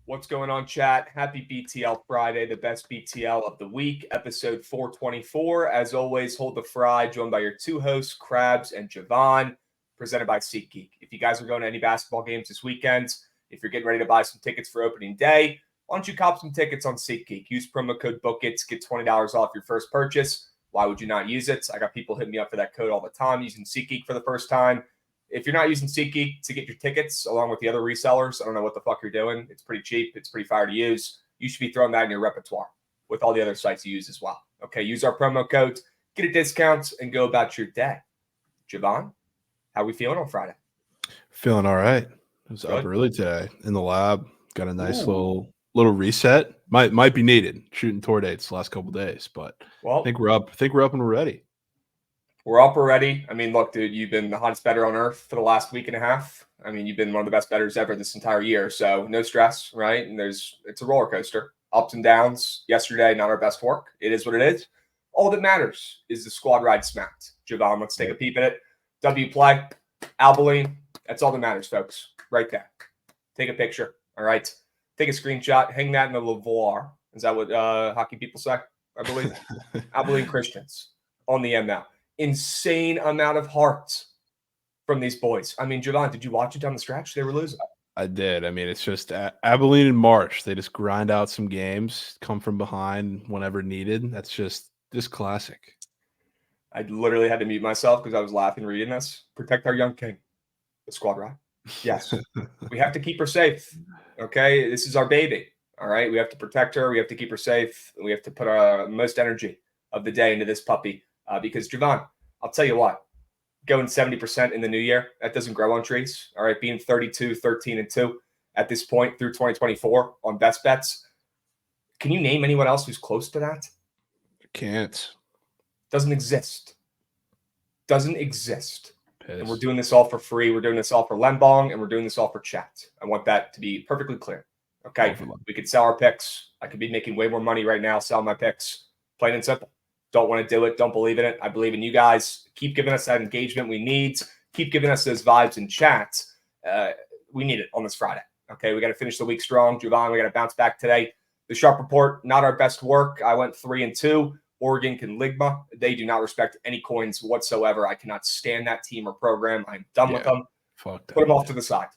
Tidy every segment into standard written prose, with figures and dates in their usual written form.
What's going on, chat? Happy BTL Friday, the best BTL of the week, episode 424. As always, hold the fry, joined by your two hosts, Krabs and Javon, presented by SeatGeek. If you guys are going to any basketball games this weekend, if you're getting ready to buy some tickets for opening day, why don't you cop some tickets on SeatGeek? Use promo code BOOKITS, get $20 off your first purchase. Why would you not use it? I got people hitting me up for that code all the time using SeatGeek for the first time. If you're not using SeatGeek to get your tickets along with the other resellers, I don't know what the fuck you're doing. It's pretty cheap. It's pretty fire to use. You should be throwing that in your repertoire with all the other sites you use as well. Okay, use our promo code, get a discount, and go about your day. Javon, how are we feeling on Friday? Feeling all right. I was up early today in the lab. Got a nice little reset. Might be needed shooting tour dates the last couple of days, but I think we're up. And we're ready. We're up already. I mean, look, dude, you've been the hottest bettor on earth for the last week and a half. I mean, you've been one of the best bettors ever this entire year. So no stress, right? And it's a roller coaster, ups and downs. Yesterday, not our best work. It is what it is. All that matters is the squad ride smacked. Javon, let's take a peep at it. W play, Abilene. That's all that matters, folks. Right there. Take a picture. All right. Take a screenshot. Hang that in the Lavoir. Is that what hockey people say? I believe. Abilene Christians on the ML. Insane amount of heart from these boys. I mean, Javon, did you watch it down the stretch? They were losing. I did. I mean, it's just Abilene in March. They just grind out some games, come from behind whenever needed. That's just classic. I literally had to mute myself because I was laughing reading this. Protect our young king, the squad ride. Yes, we have to keep her safe. Okay, this is our baby. All right, we have to protect her. We have to keep her safe. We have to put our most energy of the day into this puppy. Because, Javon, I'll tell you what, going 70% in the new year, that doesn't grow on trees. All right, being 32, 13, and 2 at this point through 2024 on best bets. Can you name anyone else who's close to that? Can't. Doesn't exist. Doesn't exist. Piss. And we're doing this all for free. We're doing this all for Lembong, and we're doing this all for chat. I want that to be perfectly clear. Okay, we could sell our picks. I could be making way more money right now selling my picks. Plain and simple. Don't want to do it. Don't believe in it. I believe in you guys. Keep giving us that engagement we need. Keep giving us those vibes in chat. We need it on this Friday. Okay, we got to finish the week strong. Javon, we got to bounce back today. The Sharp Report, not our best work. I went 3-2. Oregon can Ligma. They do not respect any coins whatsoever. I cannot stand that team or program. I'm done with them. Fuck that. Put them off to the side.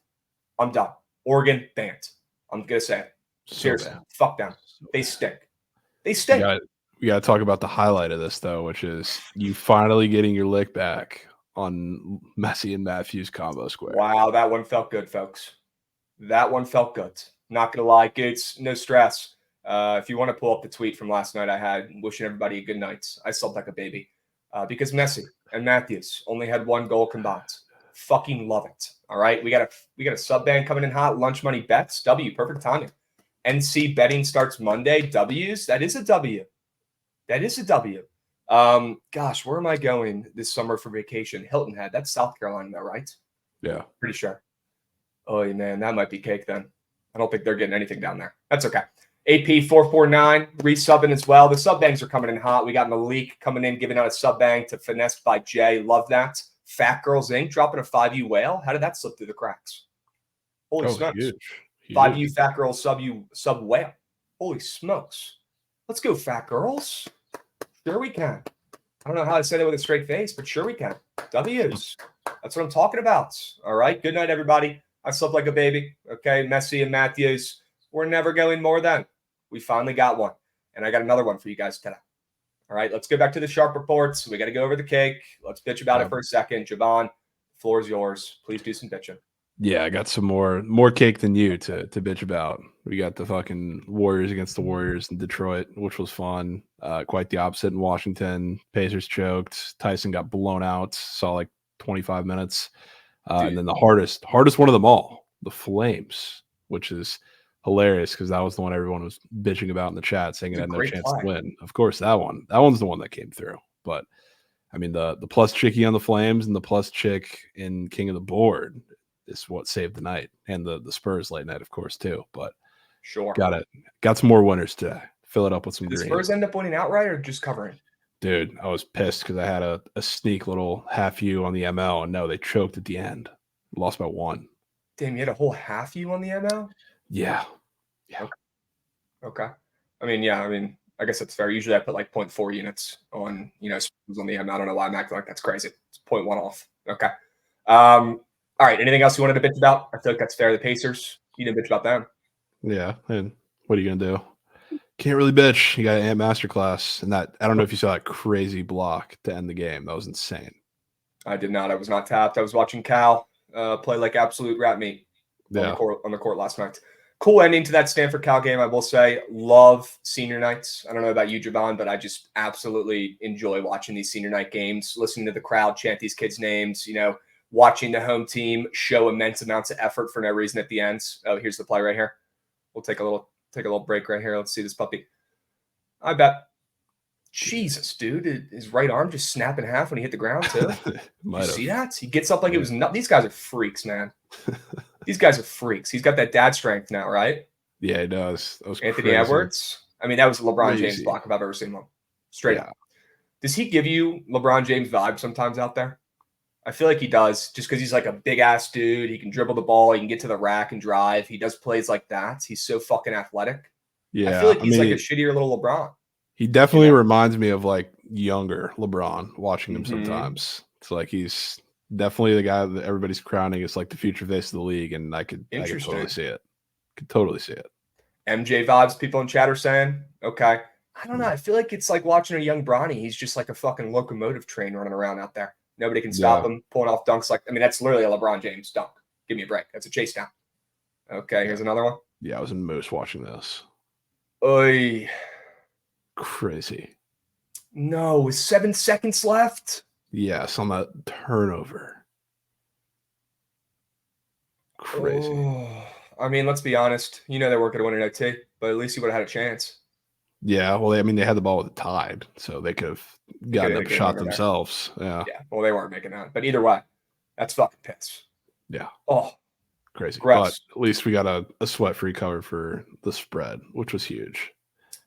I'm done. Oregon banned. I'm going to say it. Seriously. Fuck them. They stink. They stink. We got to talk about the highlight of this, though, which is you finally getting your lick back on Messi and Matthews combo square. Wow, that one felt good, folks. That one felt good. Not going to lie, Goots, no stress. If you want to pull up the tweet from last night I had, wishing everybody a good night. I slept like a baby because Messi and Matthews only had one goal combined. Fucking love it. All right, we got a sub ban coming in hot. Lunch money bets. W, perfect timing. NC betting starts Monday. W's. That is a W. That is a W. Gosh, where am I going this summer for vacation? Hilton Head. That's South Carolina, though, right? Yeah. Pretty sure. Oh, man, that might be cake then. I don't think they're getting anything down there. That's okay. AP 449, resubbing as well. The sub bangs are coming in hot. We got Malik coming in, giving out a sub bang to Finessed by Jay. Love that. Fat Girls Inc. dropping a 5U whale. How did that slip through the cracks? Holy smokes. Huge. 5U Fat Girls sub whale. Holy smokes. Let's go, Fat Girls. Sure we can. I don't know how I said it with a straight face, but sure we can. W's. That's what I'm talking about. All right. Good night, everybody. I slept like a baby. Okay. Messi and Matthews. We're never going more than. We finally got one. And I got another one for you guys today. All right. Let's go back to the Sharp Reports. We got to go over the cake. Let's bitch about it for a second. Javon, the floor is yours. Please do some bitching. Yeah, I got some more cake than you to bitch about. We got the fucking Warriors against the Warriors in Detroit, which was fun. Quite the opposite in Washington. Pacers choked. Tyson got blown out. Saw like 25 minutes. And then the hardest one of them all, the Flames, which is hilarious because that was the one everyone was bitching about in the chat, saying it had no chance to win. Of course, that one's the one that came through. But I mean, the plus chickie on the Flames and the plus chick in King of the Board is what saved the night, and the Spurs late night, of course, too. But sure, got some more winners today. Fill it up with some green. Did the Spurs end up winning outright or just covering? Dude, I was pissed because I had a sneak little half U on the ML, and no, they choked at the end. Lost by 1. Damn, you had a whole half U on the ML? Yeah. Yeah. Okay. I mean, yeah. I mean, I guess that's fair. Usually, I put like 0.4 units on on the M. I don't know why I'm acting like that's crazy. It's 0.1 off. Okay. All right. Anything else you wanted to bitch about? I feel like that's fair. The Pacers. You didn't bitch about them. Yeah. And what are you gonna do? Can't really bitch. You got an Ant Masterclass, and that I don't know if you saw that crazy block to end the game. That was insane. I did not. I was not tapped. I was watching Cal play like absolute rat meat on the court last night. Cool ending to that Stanford Cal game, I will say. Love senior nights. I don't know about you, Javon, but I just absolutely enjoy watching these senior night games, listening to the crowd chant these kids' names, watching the home team show immense amounts of effort for no reason at the end. Oh, here's the play right here. We'll take a little break right here. Let's see this puppy. I bet. Jesus, dude. His right arm just snapped in half when he hit the ground, too. You see that? He gets up like it was nothing. These guys are freaks, man. These guys are freaks. He's got that dad strength now, right? Yeah, he does. That was Anthony crazy. Edwards. I mean, that was a LeBron James block if I've ever seen one. Straight up. Does he give you LeBron James vibe sometimes out there? I feel like he does, just because he's like a big-ass dude. He can dribble the ball. He can get to the rack and drive. He does plays like that. He's so fucking athletic. Yeah. I feel like he's like a shittier little LeBron. He definitely reminds me of like younger LeBron watching him sometimes. It's like he's definitely the guy that everybody's crowning as like the future face of the league, and I could totally see it. Could totally see it. MJ vibes, people in chat are saying. Okay. I don't know. I feel like it's like watching a young Bronny. He's just like a fucking locomotive train running around out there. Nobody can stop him, pulling off dunks like, I mean, that's literally a LeBron James dunk. Give me a break. That's a chase down. Okay, here's another one. Yeah, I was in Moose watching this. Oy. Crazy. No, with 7 seconds left. Yes, on that turnover. Crazy. Oh, I mean, let's be honest. They weren't going to win an OT, but at least he would have had a chance. Yeah, well, I mean, they had the ball with the tied, so they could have gotten up shot themselves. Yeah. Yeah, well, they weren't making that. But either way, that's fucking piss. Yeah. Oh, crazy. Gross. But at least we got a sweat-free cover for the spread, which was huge.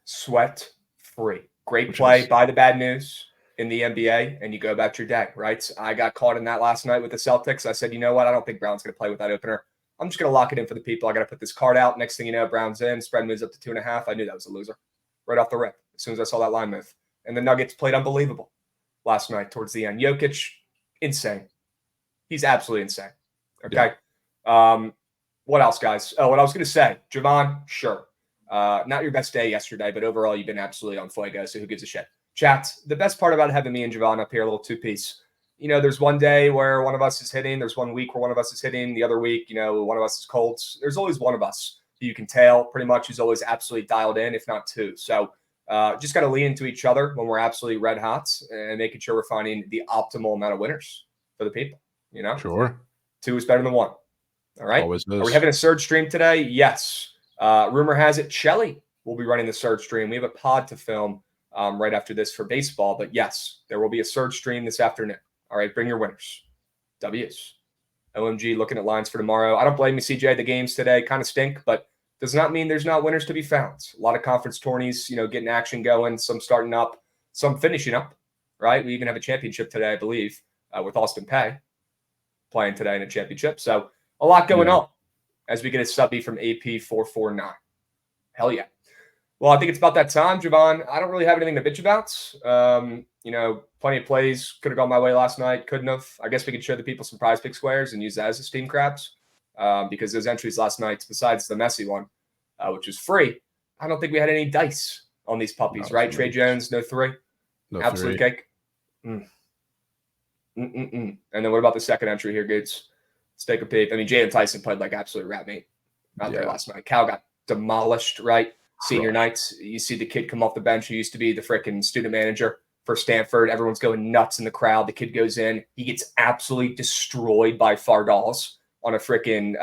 Sweat-free. Great play by the bad news in the NBA, and you go about your day, right? I got caught in that last night with the Celtics. I said, you know what? I don't think Brown's going to play with that opener. I'm just going to lock it in for the people. I got to put this card out. Next thing you know, Brown's in. Spread moves up to 2.5. I knew that was a loser right off the rip as soon as I saw that line move. And the Nuggets played unbelievable last night towards the end. Jokic, insane. He's absolutely insane. Okay. Yeah. What else, guys? Oh, what I was going to say, Javon, sure. Not your best day yesterday, but overall, you've been absolutely on fuego, so who gives a shit? Chat, the best part about having me and Javon up here, a little two-piece. There's one day where one of us is hitting. There's 1 week where one of us is hitting. The other week, one of us is cold. There's always one of us who you can tell pretty much who's always absolutely dialed in, if not two. So just got to lean into each other when we're absolutely red hot and making sure we're finding the optimal amount of winners for the people, Sure. 2 is better than 1. All right. Always is. Are we having a surge stream today? Yes. Rumor has it Shelly will be running the surge stream. We have a pod to film right after this for baseball, but yes, there will be a surge stream this afternoon. All right, bring your winners. W's. OMG, looking at lines for tomorrow. I don't blame you, CJ. The games today kind of stink, but does not mean there's not winners to be found. A lot of conference tourneys, getting action going, some starting up, some finishing up, right? We even have a championship today, I believe, with Austin Peay playing today in a championship. So a lot going on as we get a subby from AP 449. Hell yeah. Well, I think it's about that time, Javon. I don't really have anything to bitch about. Plenty of plays could have gone my way last night. Couldn't have. I guess we could show the people some prize pick squares and use that as a steam crabs because those entries last night, besides the messy one, which was free, I don't think we had any dice on these puppies, right? Trey Jones, no 3. No absolute 3. cake. And then what about the second entry here, Gates? Let's take a peek. I mean, Jalen Tyson played like absolute rat meat out there last night. Cal got demolished, right? Senior nights, you see the kid come off the bench who used to be the freaking student manager for Stanford. Everyone's going nuts in the crowd. The kid goes in. He gets absolutely destroyed by Fardaws on a freaking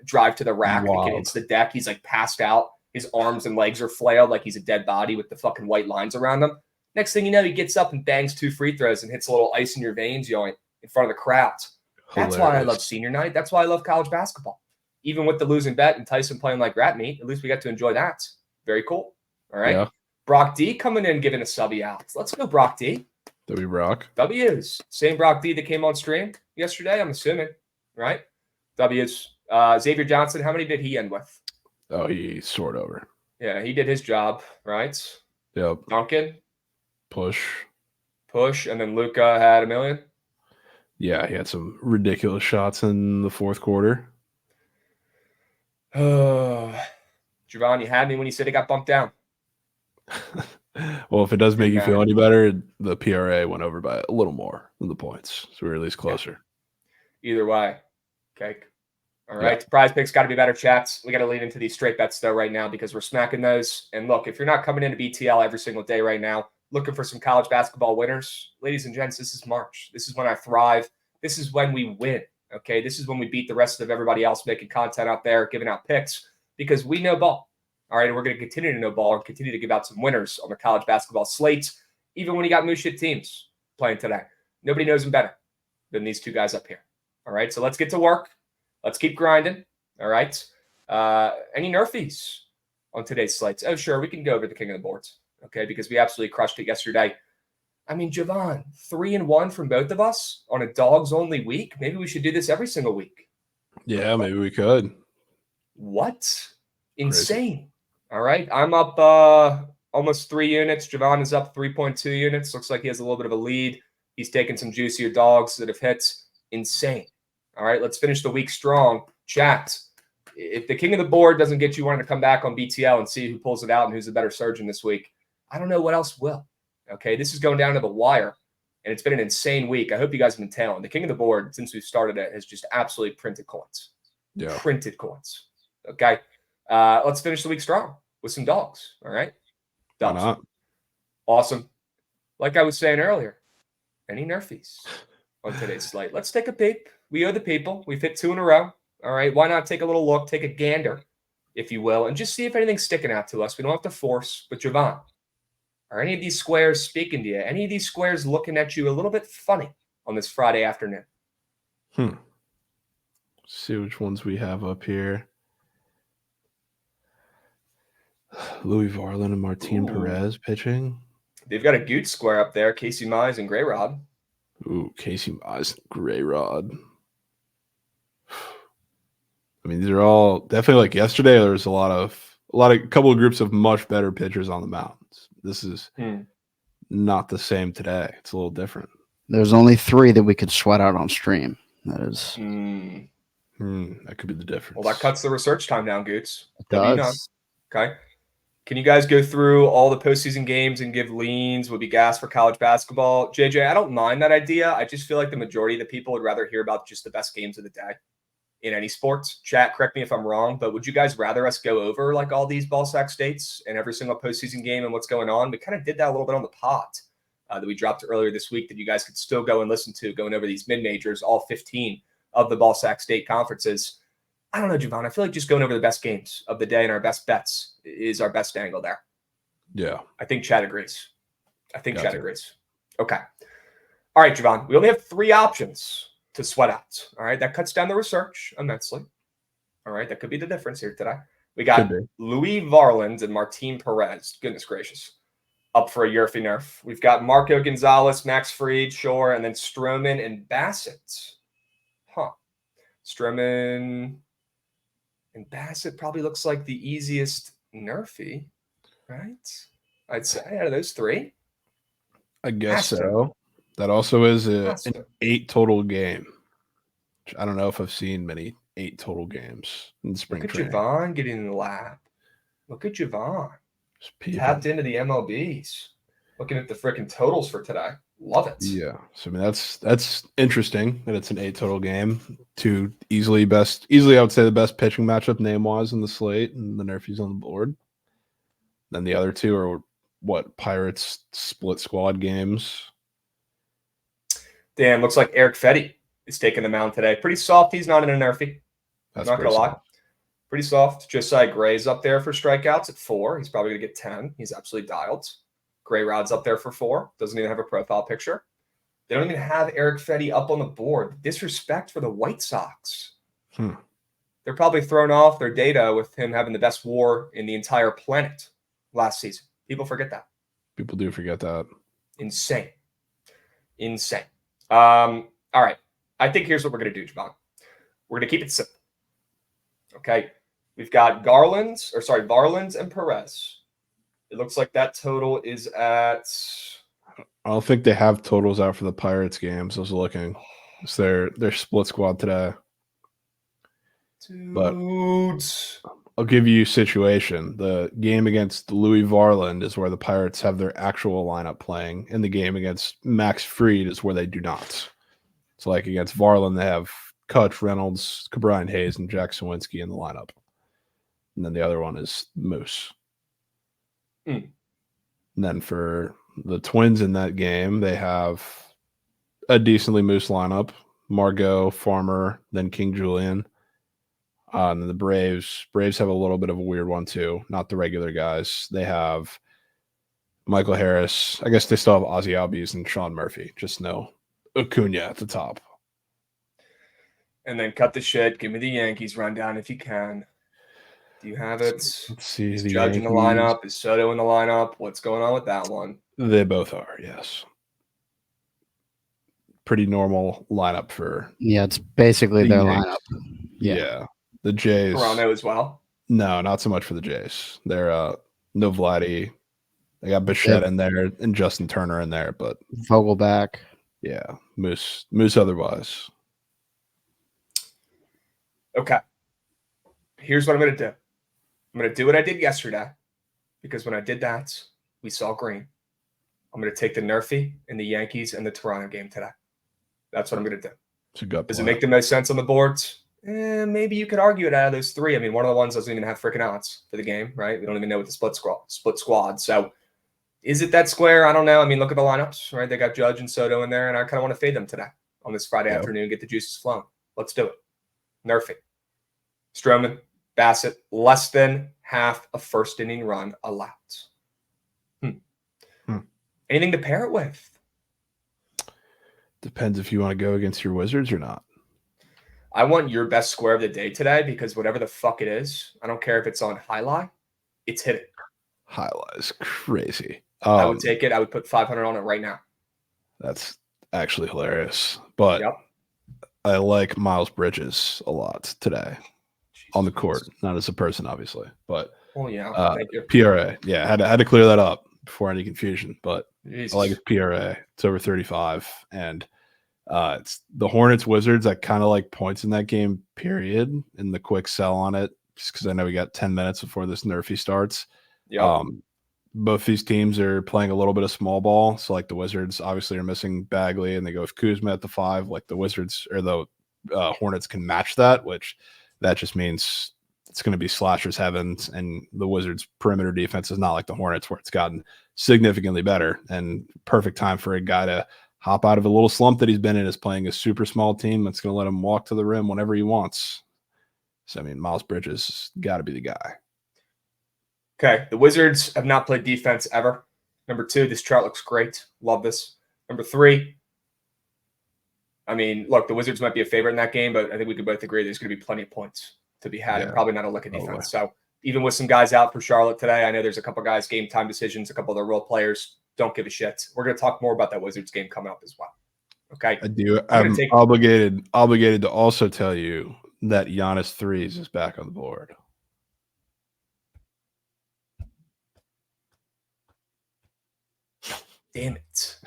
drive to the rack. Wild. The kid hits the deck. He's like passed out. His arms and legs are flailed like he's a dead body with the fucking white lines around him. Next thing you know, he gets up and bangs 2 free throws and hits a little ice in your veins joint in front of the crowd. That's why I love senior night. That's why I love college basketball. Even with the losing bet and Tyson playing like rat meat, at least we got to enjoy that. Very cool. All right. Yeah. Brock D coming in giving a subby out. Let's go, Brock D. W Brock. W's. Same Brock D that came on stream yesterday, I'm assuming. Right? W's. Xavier Johnson, how many did he end with? Oh, he soared over. Yeah, he did his job, right? Yep. Duncan, Push. and then Luca had 1,000,000. Yeah, he had some ridiculous shots in the fourth quarter. Javon, you had me when you said it got bumped down. Well, if it does make Didn't you feel matter. any better, the PRA went over by a little more than the points. So we were at least closer. Either way. Okay. All Yeah. right. Prize picks got to be better, chats. We got to lean into these straight bets, though, right now because we're smacking those. And look, if you're not coming into BTL every single day right now, looking for some college basketball winners, ladies and gents, this is March. This is when I thrive. This is when we win. Okay. This is when we beat the rest of everybody else making content out there, giving out picks because we know ball. All right. And we're going to continue to know ball and continue to give out some winners on the college basketball slate, even when you got moose shit teams playing today. Nobody knows them better than these two guys up here. All right. So let's get to work. Let's keep grinding. All right. Any nerfies on today's slates? Oh, sure. We can go over the king of the boards. Okay. Because we absolutely crushed it yesterday. I mean, Javon, 3-1 from both of us on a dogs only week. Maybe we should do this every single week. Yeah, maybe we could. What? Insane. Crazy. All right. I'm up almost 3 units. Javon is up 3.2 units. Looks like he has a little bit of a lead. He's taking some juicier dogs that have hit. Insane. All right, let's finish the week strong. Chat. If the king of the board doesn't get you wanting to come back on BTL and see who pulls it out and who's the better surgeon this week, I don't know what else will. Okay, this is going down to the wire, and it's been an insane week. I hope you guys have been tailing. The king of the board, since we've started it, has just absolutely printed coins. Yeah. Printed coins. Okay, let's finish the week strong with some dogs. All right? Why not? Awesome. Like I was saying earlier, any nerfies on today's slate? Let's take a peek. We owe the people. We've hit 2 in a row. All right. Why not take a little look, take a gander, if you will, and just see if anything's sticking out to us. We don't have to force. But Javon, are any of these squares speaking to you? Any of these squares looking at you a little bit funny on this Friday afternoon? See which ones we have up here. Louis Varlin and Martin Perez pitching. They've got a Gooch square up there. Casey Mize and Gray Rod. Ooh, Casey Mize and Gray Rod. I mean, these are all definitely like yesterday. There was a couple of groups of much better pitchers on the mountains. This is not the same today. It's a little different. There's only 3 that we could sweat out on stream. That is. That could be the difference. Well, that cuts the research time down, Goots. It does. Okay. Can you guys go through all the postseason games and give leans, would be gas for college basketball? JJ, I don't mind that idea. I just feel like the majority of the people would rather hear about just the best games of the day in any sports. Chat, correct me if I'm wrong, but would you guys rather us go over like all these ball sack states and every single postseason game and what's going on? We kind of did that a little bit on the pod that we dropped earlier this week that you guys could still go and listen to, going over these mid-majors, all 15 of the ball sack state conferences. I don't know, Javon. I feel like just going over the best games of the day and our best bets is our best angle there. Yeah. I think Chad agrees. Chad agrees. Okay. All right, Javon. We only have 3 options to sweat out. All right. That cuts down the research immensely. All right. That could be the difference here today. We got Louis Varland and Martin Perez. Goodness gracious. Up for a Yerfy nerf. We've got Marco Gonzalez, Max Fried, Shore, and then Stroman and Bassett. Stroman and Bassett probably looks like the easiest nerfy, right? I'd say out of those 3. I guess so. That also is an 8 total game. I don't know if I've seen many 8 total games in spring training. Look at Javon getting in the lap. Look at Javon. Tapped into the MLBs. Looking at the freaking totals for today. Love it. Yeah. So I mean that's interesting that it's an 8 total game. 2 easily I would say the best pitching matchup name-wise in the slate and the nerfies on the board. Then the other 2 are what, Pirates split squad games. Damn, looks like Eric Fetty is taking the mound today. Pretty soft. He's not in a nerfy. I'm not going to lie. Pretty soft. Josiah Gray's up there for strikeouts at 4. He's probably going to get 10. He's absolutely dialed. Gray Rod's up there for 4. Doesn't even have a profile picture. They don't even have Eric Fetty up on the board. Disrespect for the White Sox. They're probably thrown off their data with him having the best WAR in the entire planet last season. People forget that. People do forget that. Insane. All right. I think here's what we're going to do, Javon. We're going to keep it simple. Okay. We've got Varland and Perez. It looks like that total is at. I don't think they have totals out for the Pirates games. I was looking. It's their split squad today. But I'll give you a situation. The game against Louis Varland is where the Pirates have their actual lineup playing, and the game against Max Fried is where they do not. So, like against Varland, they have Kutch, Reynolds, Cabrian Hayes, and Jack Sawinski in the lineup. And then the other one is Moose. And then for the Twins in that game, they have a decently Moose lineup. Margot, Farmer, then King Julian. And then the Braves have a little bit of a weird one too. Not the regular guys. They have Michael Harris. I guess they still have Ozzie Albies and Sean Murphy. Just no Acuna at the top. And then cut the shit. Give me the Yankees rundown if you can. Do you have it? Let's see. Is Judge in the lineup? Is Soto in the lineup? What's going on with that one? They both are, yes. Pretty normal lineup for. Yeah, it's basically their lineup. Yeah. The Jays. Toronto as well? No, not so much for the Jays. They're no Vladdy. They got Bichette in there and Justin Turner in there, but Vogelback. Yeah, Moose otherwise. Okay. Here's what I'm going to do. I'm going to do what I did yesterday, because when I did that, we saw green. I'm going to take the Nerfy in the Yankees and the Toronto game today. That's what I'm going to do. It's a good Does it make the most sense on the boards? Maybe you could argue it out of those three. I mean, one of the ones doesn't even have freaking odds for the game, right? We don't even know what the split squad. So is it that square? I don't know. I mean, look at the lineups, right? They got Judge and Soto in there, and I kind of want to fade them today on this Friday afternoon, get the juices flowing. Let's do it. Nerfy. Stroman, Bassett, less than half a first inning run allowed. Anything to pair it with? Depends if you want to go against your Wizards or not. I want your best square of the day today, because whatever the fuck it is, I don't care if it's on highlight, it's hitting. Highlight is crazy. I would take it. I would put 500 on it right now. That's actually hilarious. But I like Miles Bridges a lot today on the court. Not as a person, obviously, but thank you. PRA. Yeah, had to clear that up before any confusion. But Jesus. I like his PRA. It's over 35, and it's the Hornets Wizards. I kind of like points in that game, period, and the quick sell on it, just because I know we got 10 minutes before this Nerfy starts. Both these teams are playing a little bit of small ball. So like the Wizards obviously are missing Bagley, and they go with Kuzma at the 5. Like the Wizards or the Hornets can match that, which that just means it's going to be slashers heavens, and the Wizards perimeter defense is not like the Hornets, where it's gotten significantly better. And perfect time for a guy to hop out of a little slump that he's been in, is playing a super small team that's going to let him walk to the rim whenever he wants. So, I mean, Miles Bridges has got to be the guy. Okay, the Wizards have not played defense ever. Number 2, this chart looks great. Love this. Number 3, I mean, look, the Wizards might be a favorite in that game, but I think we could both agree there's going to be plenty of points to be had, and probably not a lick of defense. So even with some guys out for Charlotte today, I know there's a couple guys, game time decisions, a couple of their role players don't give a shit. We're going to talk more about that Wizards game coming up as well. Okay. I do. I'm obligated to also tell you that Giannis threes is back on the board. Damn it.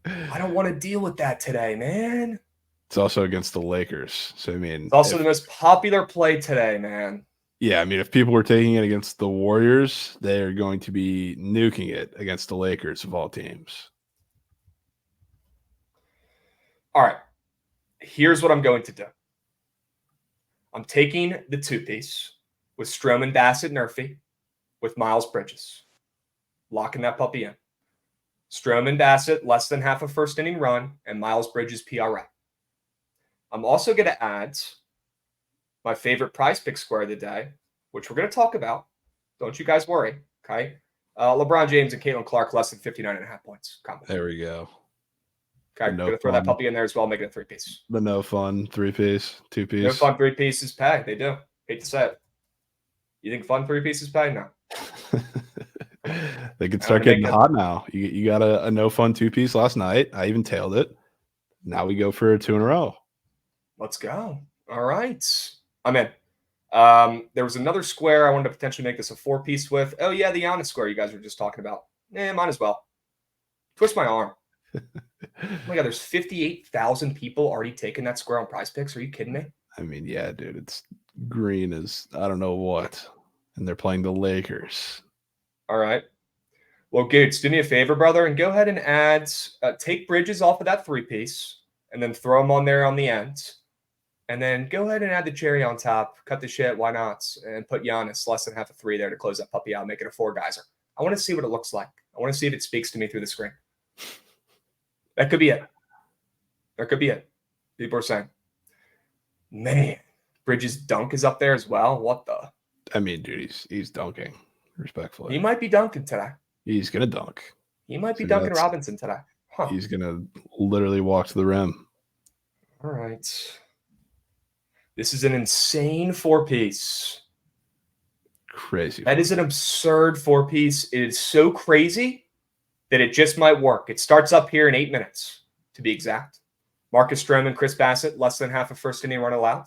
I don't want to deal with that today, man. It's also against the Lakers. So, I mean, it's also the most popular play today, man. Yeah, I mean, if people were taking it against the Warriors, they're going to be nuking it against the Lakers of all teams. All right. Here's what I'm going to do. I'm taking the 2-piece with Stroman, Bassett, Nerfy with Miles Bridges. Locking that puppy in. Stroman, Bassett, less than half a first inning run, and Miles Bridges PRA. I'm also going to add my favorite prize pick square of the day, which we're going to talk about. Don't you guys worry, okay? LeBron James and Caitlin Clark, less than 59.5 points. There we go. Okay, I'm going to throw that puppy in there as well, make it a 3-piece. The no fun 3-piece, 2-piece. No fun 3-pieces pay. They do. Hate to say it. You think fun 3-pieces pay? No. They could start getting hot now. You got a no fun 2-piece last night. I even tailed it. Now we go for 2 in a row. Let's go. All right. I'm in. There was another square I wanted to potentially make this a 4-piece with. Oh, yeah, the Giannis square you guys were just talking about. Might as well. Twist my arm. Oh my God, there's 58,000 people already taking that square on Prize Picks. Are you kidding me? I mean, yeah, dude, it's green as I don't know what, and they're playing the Lakers. All right. Well, Goots, do me a favor, brother, and go ahead and take Bridges off of that 3-piece and then throw them on there on the ends. And then go ahead and add the cherry on top. Cut the shit. Why not? And put Giannis less than half a 3 there to close that puppy out, make it a 4-geyser. I want to see what it looks like. I want to see if it speaks to me through the screen. That could be it. That could be it. People are saying, man, Bridges' dunk is up there as well. What the? I mean, dude, he's dunking respectfully. He might be dunking today. He's gonna dunk. He might be dunking Robinson today. Huh. He's gonna literally walk to the rim. All right. This is an insane 4-piece. Crazy. That is an absurd 4-piece. It is so crazy that it just might work. It starts up here in 8 minutes, to be exact. Marcus Stroman, Chris Bassett, less than half a first inning run allowed.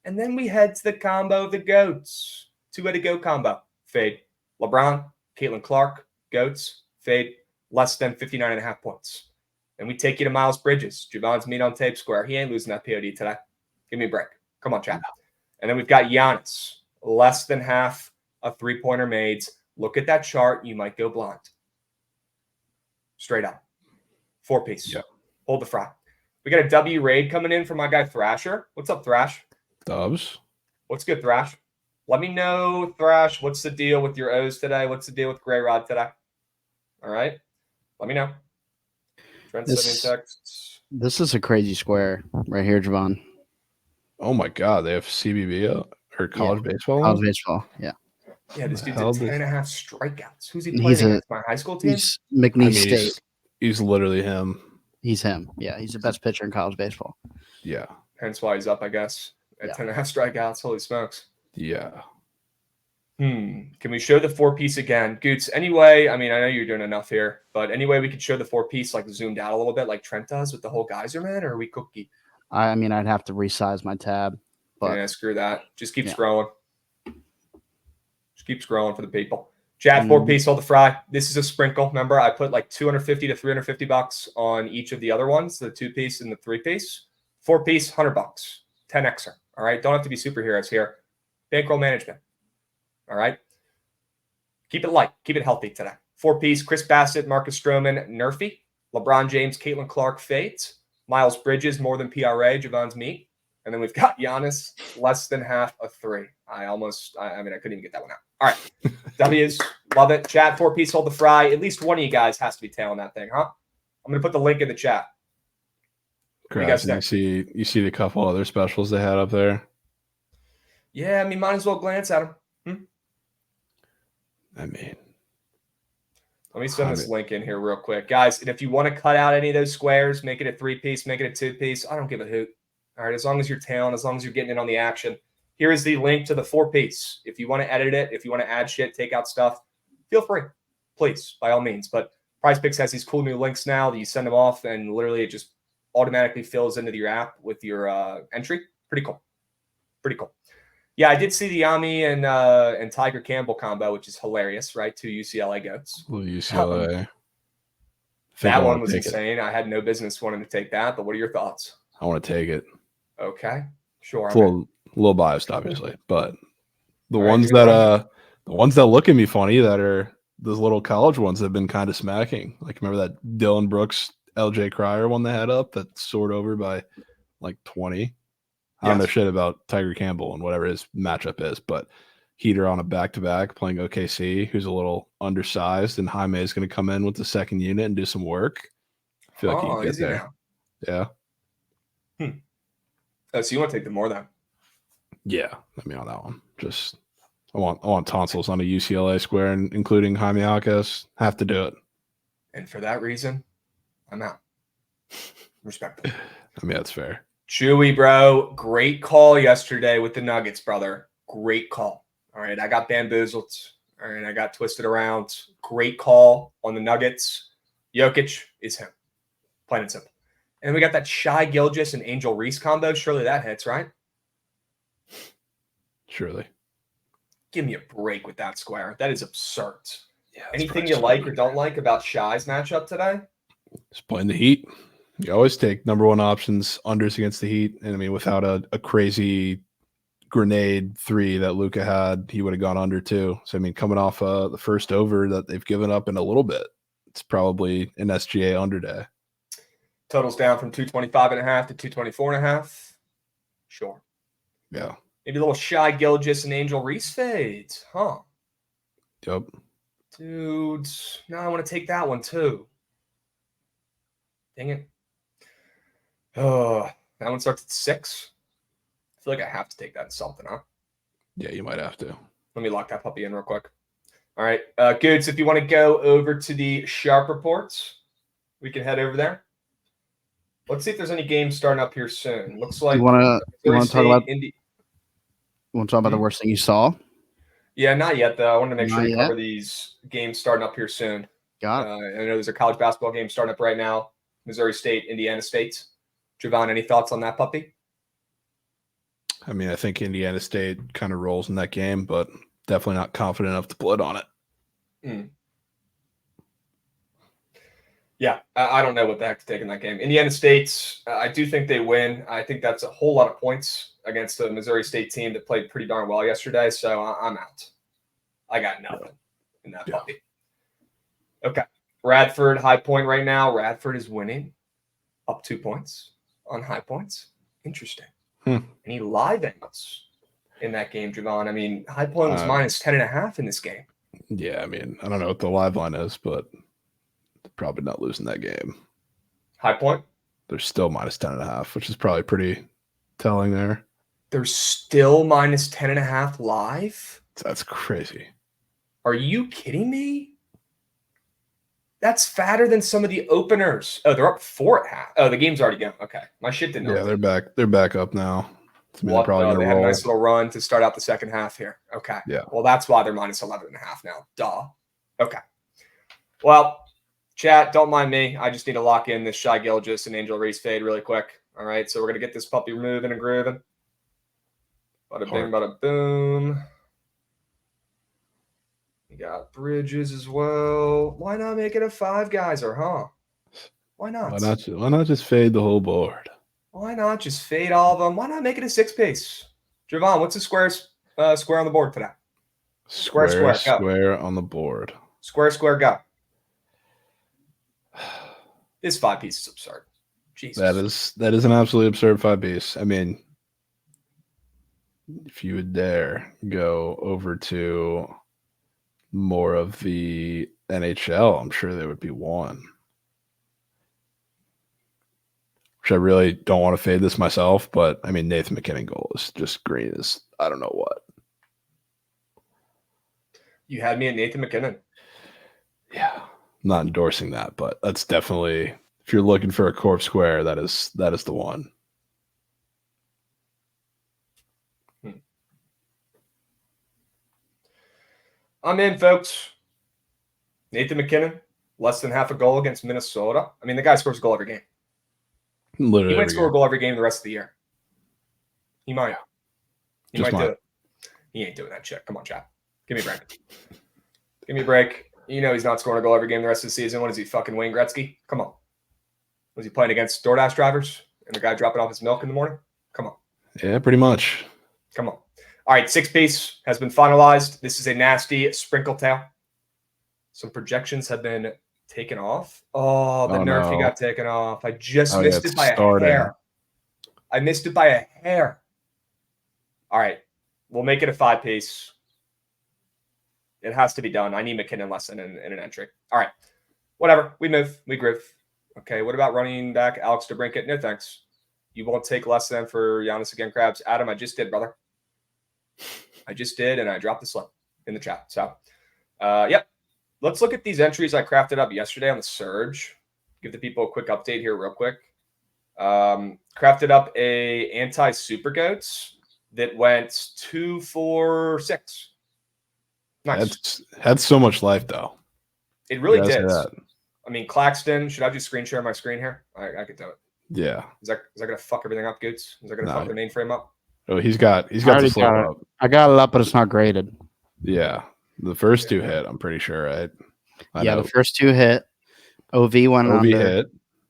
And then we head to the combo of the GOATs. 2-way go combo. Fade. LeBron, Caitlin Clark, GOATs, fade, less than 59.5 points. And we take you to Miles Bridges. Javon's meat on tape square. He ain't losing that POD today. Give me a break. Come on, chat. And then we've got Giannis, less than half a 3-pointer made. Look at that chart. You might go blind. Straight up. 4-piece. Yep. Hold the fry. We got a W raid coming in from my guy Thrasher. What's up, Thrash? Dubs. What's good, Thrash? Let me know, Thrash, what's the deal with your O's today? What's the deal with Gray Rod today? All right. Let me know. Trent sending texts. This is a crazy square right here, Javon. Oh my God, they have CBB or college baseball. College baseball, yeah. Yeah, this dude's at 10.5 strikeouts. Who's he playing He's against? My high school team? He's McNeese State. He's literally him. He's him. Yeah, he's the best pitcher in college baseball. Yeah. Hence why he's up, I guess, at 10.5 strikeouts. Holy smokes. Yeah. Can we show the 4-piece again? Goots, anyway, I mean, I know you're doing enough here, but anyway, we could show the 4-piece like zoomed out a little bit like Trent does with the whole geyser, man, or are we cookie? I mean, I'd have to resize my tab. But yeah, screw that. Just keep scrolling. Just keep scrolling for the people. Chat 4-piece, hold the fry. This is a sprinkle. Remember, I put like $250 to $350 on each of the other ones, the 2-piece and the 3-piece. 4-piece, $100. 10xer. All right. Don't have to be superheroes here. Bankroll management. All right. Keep it light. Keep it healthy today. 4-piece, Chris Bassett, Marcus Stroman, Nerfy. LeBron James, Caitlin Clark, fades. Miles Bridges, more than PRA, Javon's meat. And then we've got Giannis, less than half a 3. I couldn't even get that one out. All right. W's, love it. Chat, 4-piece, hold the fry. At least one of you guys has to be tailing that thing, huh? I'm going to put the link in the chat. You see the couple other specials they had up there? Yeah, I mean, might as well glance at them. I mean, let me send this link in here real quick. Guys, and if you want to cut out any of those squares, make it a 3-piece, make it a 2-piece. I don't give a hoot. All right, as long as you're tailing, as long as you're getting in on the action. Here is the link to the 4-piece. If you want to edit it, if you want to add shit, take out stuff, feel free. Please, by all means. But Prize Picks has these cool new links now that you send them off, and literally it just automatically fills into your app with your entry. Pretty cool. Pretty cool. Yeah, I did see the Yami and Tiger Campbell combo, which is hilarious, right? 2 UCLA goats. UCLA. That one was insane. I had no business wanting to take that, but what are your thoughts? I want to take it. Okay, sure. It's a little biased, obviously, but the ones that look at me funny that are those little college ones have been kind of smacking. Like, remember that Dylan Brooks, LJ Cryer one they had up that soared over by like 20? I don't know shit about Tiger Campbell and whatever his matchup is, but Heater on a back-to-back playing OKC, who's a little undersized, and Jaime is going to come in with the second unit and do some work. I feel like he can get there. Yeah. Oh, so you want to take the more then? Yeah, let me on that one. Just I want tonsils on a UCLA square, and including Jaime Jaquez. Have to do it. And for that reason, I'm out. Respectful. I mean, that's fair. Chewy, bro. Great call yesterday with the Nuggets, brother. Great call. All right, I got bamboozled. All right, I got twisted around. Great call on the Nuggets. Jokic is him. Plain and simple. And we got that Shai Gilgeous and Angel Reese combo. Surely that hits, right? Surely. Give me a break with that square. That is absurd. Yeah. Anything you like or don't like about Shy's matchup today? Just playing the Heat. You always take number one options, unders against the Heat. And I mean, without a crazy grenade 3 that Luka had, he would have gone under too. So, I mean, coming off the first over that they've given up in a little bit, it's probably an SGA under day. Totals down from 225.5 to 224.5. Sure. Yeah. Maybe a little Shy Gilgeous and Angel Reese fades, huh? Yep. Dude, no, I want to take that one too. Dang it. Oh, that one starts at 6. I feel like I have to take that in something, huh? Yeah, you might have to. Let me lock that puppy in real quick. All right. Goods, if you want to go over to the Sharp reports, we can head over there. Let's see if there's any games starting up here soon. Looks like You want to talk about the worst thing you saw? Yeah, not yet though. I wanted to make sure we Not cover these games starting up here soon. Got it. I know there's a college basketball game starting up right now. Missouri State, Indiana State. Javon, any thoughts on that puppy? I mean, I think Indiana State kind of rolls in that game, but definitely not confident enough to put on it. Yeah, I don't know what the heck to take in that game. Indiana State, I do think they win. I think that's a whole lot of points against the Missouri State team that played pretty darn well yesterday, so I'm out. I got nothing in that puppy. Okay. Radford, High Point right now. Radford is winning up 2 points on High Points. Interesting. Any live angles in that game, Javon? I mean, High Point was minus 10.5 in this game. Yeah, I mean, I don't know what the live line is, but probably not losing that game. High Point? They're still minus 10.5, which is probably pretty telling there. They're still minus 10.5 live? That's crazy. Are you kidding me? That's fatter than some of the openers. Oh, they're up 4 at half. Oh, the game's already going. Okay. My shit didn't Yeah, they're back. They're back up now. They had a nice little run to start out the second half here. Okay. Yeah. Well, that's why they're minus 11.5 now. Duh. Okay. Well, chat, don't mind me. I just need to lock in this Shy Gilgeous and Angel Reese fade really quick. All right. So we're going to get this puppy moving and grooving. Bada bing, bada boom. We got Bridges as well. Why not make it a 5 geyser, huh? Why not? Why not just fade the whole board? Why not just fade all of them? Why not make it a 6 piece? Javon, what's the square on the board today? Square on the board. Square, go. This 5 piece is absurd. Jesus. That is an absolutely absurd 5 piece. I mean, if you would dare go over to more of the NHL, I'm sure there would be one. Which I really don't want to fade this myself, but I mean, Nathan McKinnon goal is just green as I don't know what. You had me at Nathan McKinnon. Yeah, I'm not endorsing that, but that's definitely, if you're looking for a corpse square, that is the one. I'm in, folks. Nathan McKinnon, less than half a goal against Minnesota. I mean, the guy scores a goal every game. Literally, he might score a goal every game the rest of the year. He might. He might do it. He ain't doing that shit. Come on, chat. Give me a break. Give me a break. You know he's not scoring a goal every game the rest of the season. What is he, fucking Wayne Gretzky? Come on. Was he playing against DoorDash drivers and the guy dropping off his milk in the morning? Come on. Yeah, pretty much. Come on. All right, 6 piece has been finalized. This is a nasty sprinkle tail. Some projections have been taken off. Oh, the Nerfy got taken off. I just missed it by a hair. I missed it by a hair. All right, we'll make it a 5 piece. It has to be done. I need McKinnon less than in an entry. All right, whatever. We move. We groove. Okay, what about running back Alex DeBrincat? No, thanks. You won't take less than for Giannis again, Krabs. Adam, I just did, brother. I just did, and I dropped the slip in the chat. So, yep. Let's look at these entries I crafted up yesterday on the Surge. Give the people a quick update here real quick. Crafted up a anti-Super Goats that went 2, 4, 6. Nice. Had so much life, though. It really did. I mean, Claxton, should I just screen share my screen here? I could do it. Yeah. Is that going to fuck everything up, Goots? Is that going to fuck the mainframe up? Oh, he's got I the already slope got it. up. I got it up, but it's not graded. Yeah, the first two hit. I'm pretty sure, right? I Yeah, know. the first two hit. OV went OV under. hit.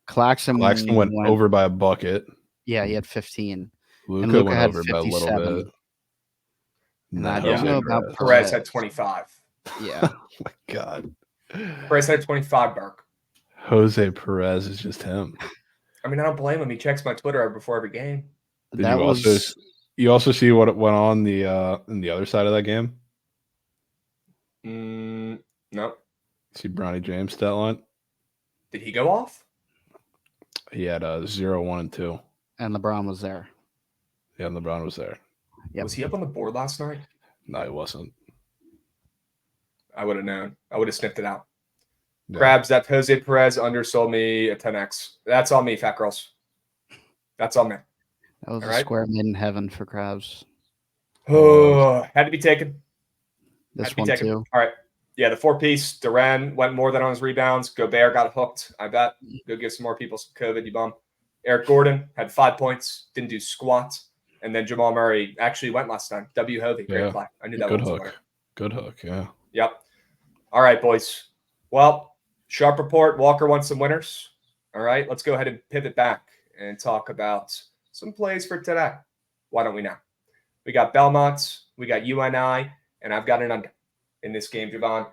Claxton went over by a bucket. Yeah, he had 15. Luka Luka went had over by a little 57. bit. And then I don't Jose know about Perez. Perez had 25. Yeah. Oh my God. Perez had 25, Burke. Jose Perez is just him. I mean, I don't blame him. He checks my Twitter before every game. Did you also see what went on in the other side of that game? No. See Bronny James stat line? Did he go off? He had 0, 1, and 2. And LeBron was there. Yeah, and LeBron was there. Yep. Was he up on the board last night? No, he wasn't. I would have known. I would have sniffed it out. Yeah. Krabs, that Jose Perez undersold me a 10x. That's on me, fat girls. That's on me. That was All a right. square made in heaven for Krabs. Oh, had to be taken. This one too. All right. Yeah, the 4-piece. Duran went more than on his rebounds. Gobert got hooked. I bet. Go give some more people some COVID, you bum. Eric Gordon had 5 points. Didn't do squat. And then Jamal Murray actually went last time. W. Hovey. Great play. I knew that Good one. hook. Good hook. Yeah. Yep. All right, boys. Well, sharp report. Walker won some winners. All right. Let's go ahead and pivot back and talk about some plays for today. Why don't we now? We got Belmont. We got UNI. And I've got an under in this game, Javon.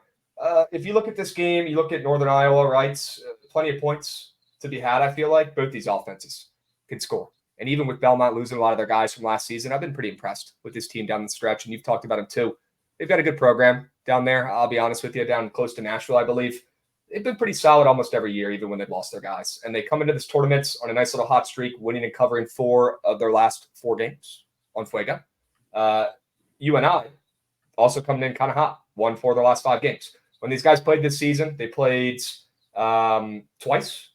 If you look at this game, you look at Northern Iowa, right? Plenty of points to be had, I feel like. Both these offenses can score. And even with Belmont losing a lot of their guys from last season, I've been pretty impressed with this team down the stretch. And you've talked about them too. They've got a good program down there. I'll be honest with you, down close to Nashville, I believe. They've been pretty solid almost every year, even when they've lost their guys. And they come into this tournament on a nice little hot streak, winning and covering 4 of their last 4 games on Fuego. UNI also coming in kind of hot, won 4 of their last 5 games. When these guys played this season, they played twice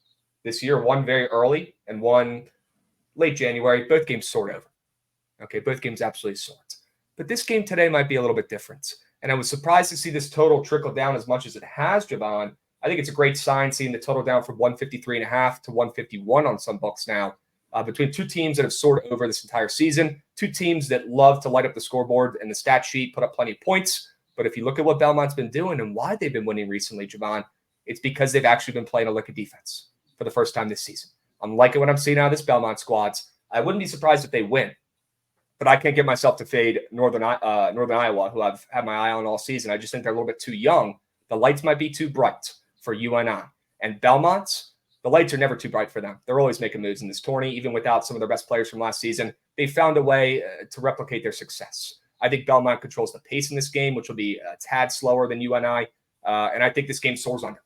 this year, one very early and one late January. Both games sort over. Okay, both games absolutely sort. But this game today might be a little bit different. And I was surprised to see this total trickle down as much as it has, Javon. I think it's a great sign seeing the total down from 153.5 to 151 on some books now. Between 2 teams that have soared over this entire season, 2 teams that love to light up the scoreboard and the stat sheet, put up plenty of points. But if you look at what Belmont's been doing and why they've been winning recently, Javon, it's because they've actually been playing a lick of defense for the first time this season. I'm liking what I'm seeing out of this Belmont squads. I wouldn't be surprised if they win. But I can't get myself to fade Northern Iowa, who I've had my eye on all season. I just think they're a little bit too young. The lights might be too bright for UNI. And Belmont, the lights are never too bright for them. They're always making moves in this tourney, even without some of their best players from last season. They found a way to replicate their success. I think Belmont controls the pace in this game, which will be a tad slower than UNI. And I think this game soars under.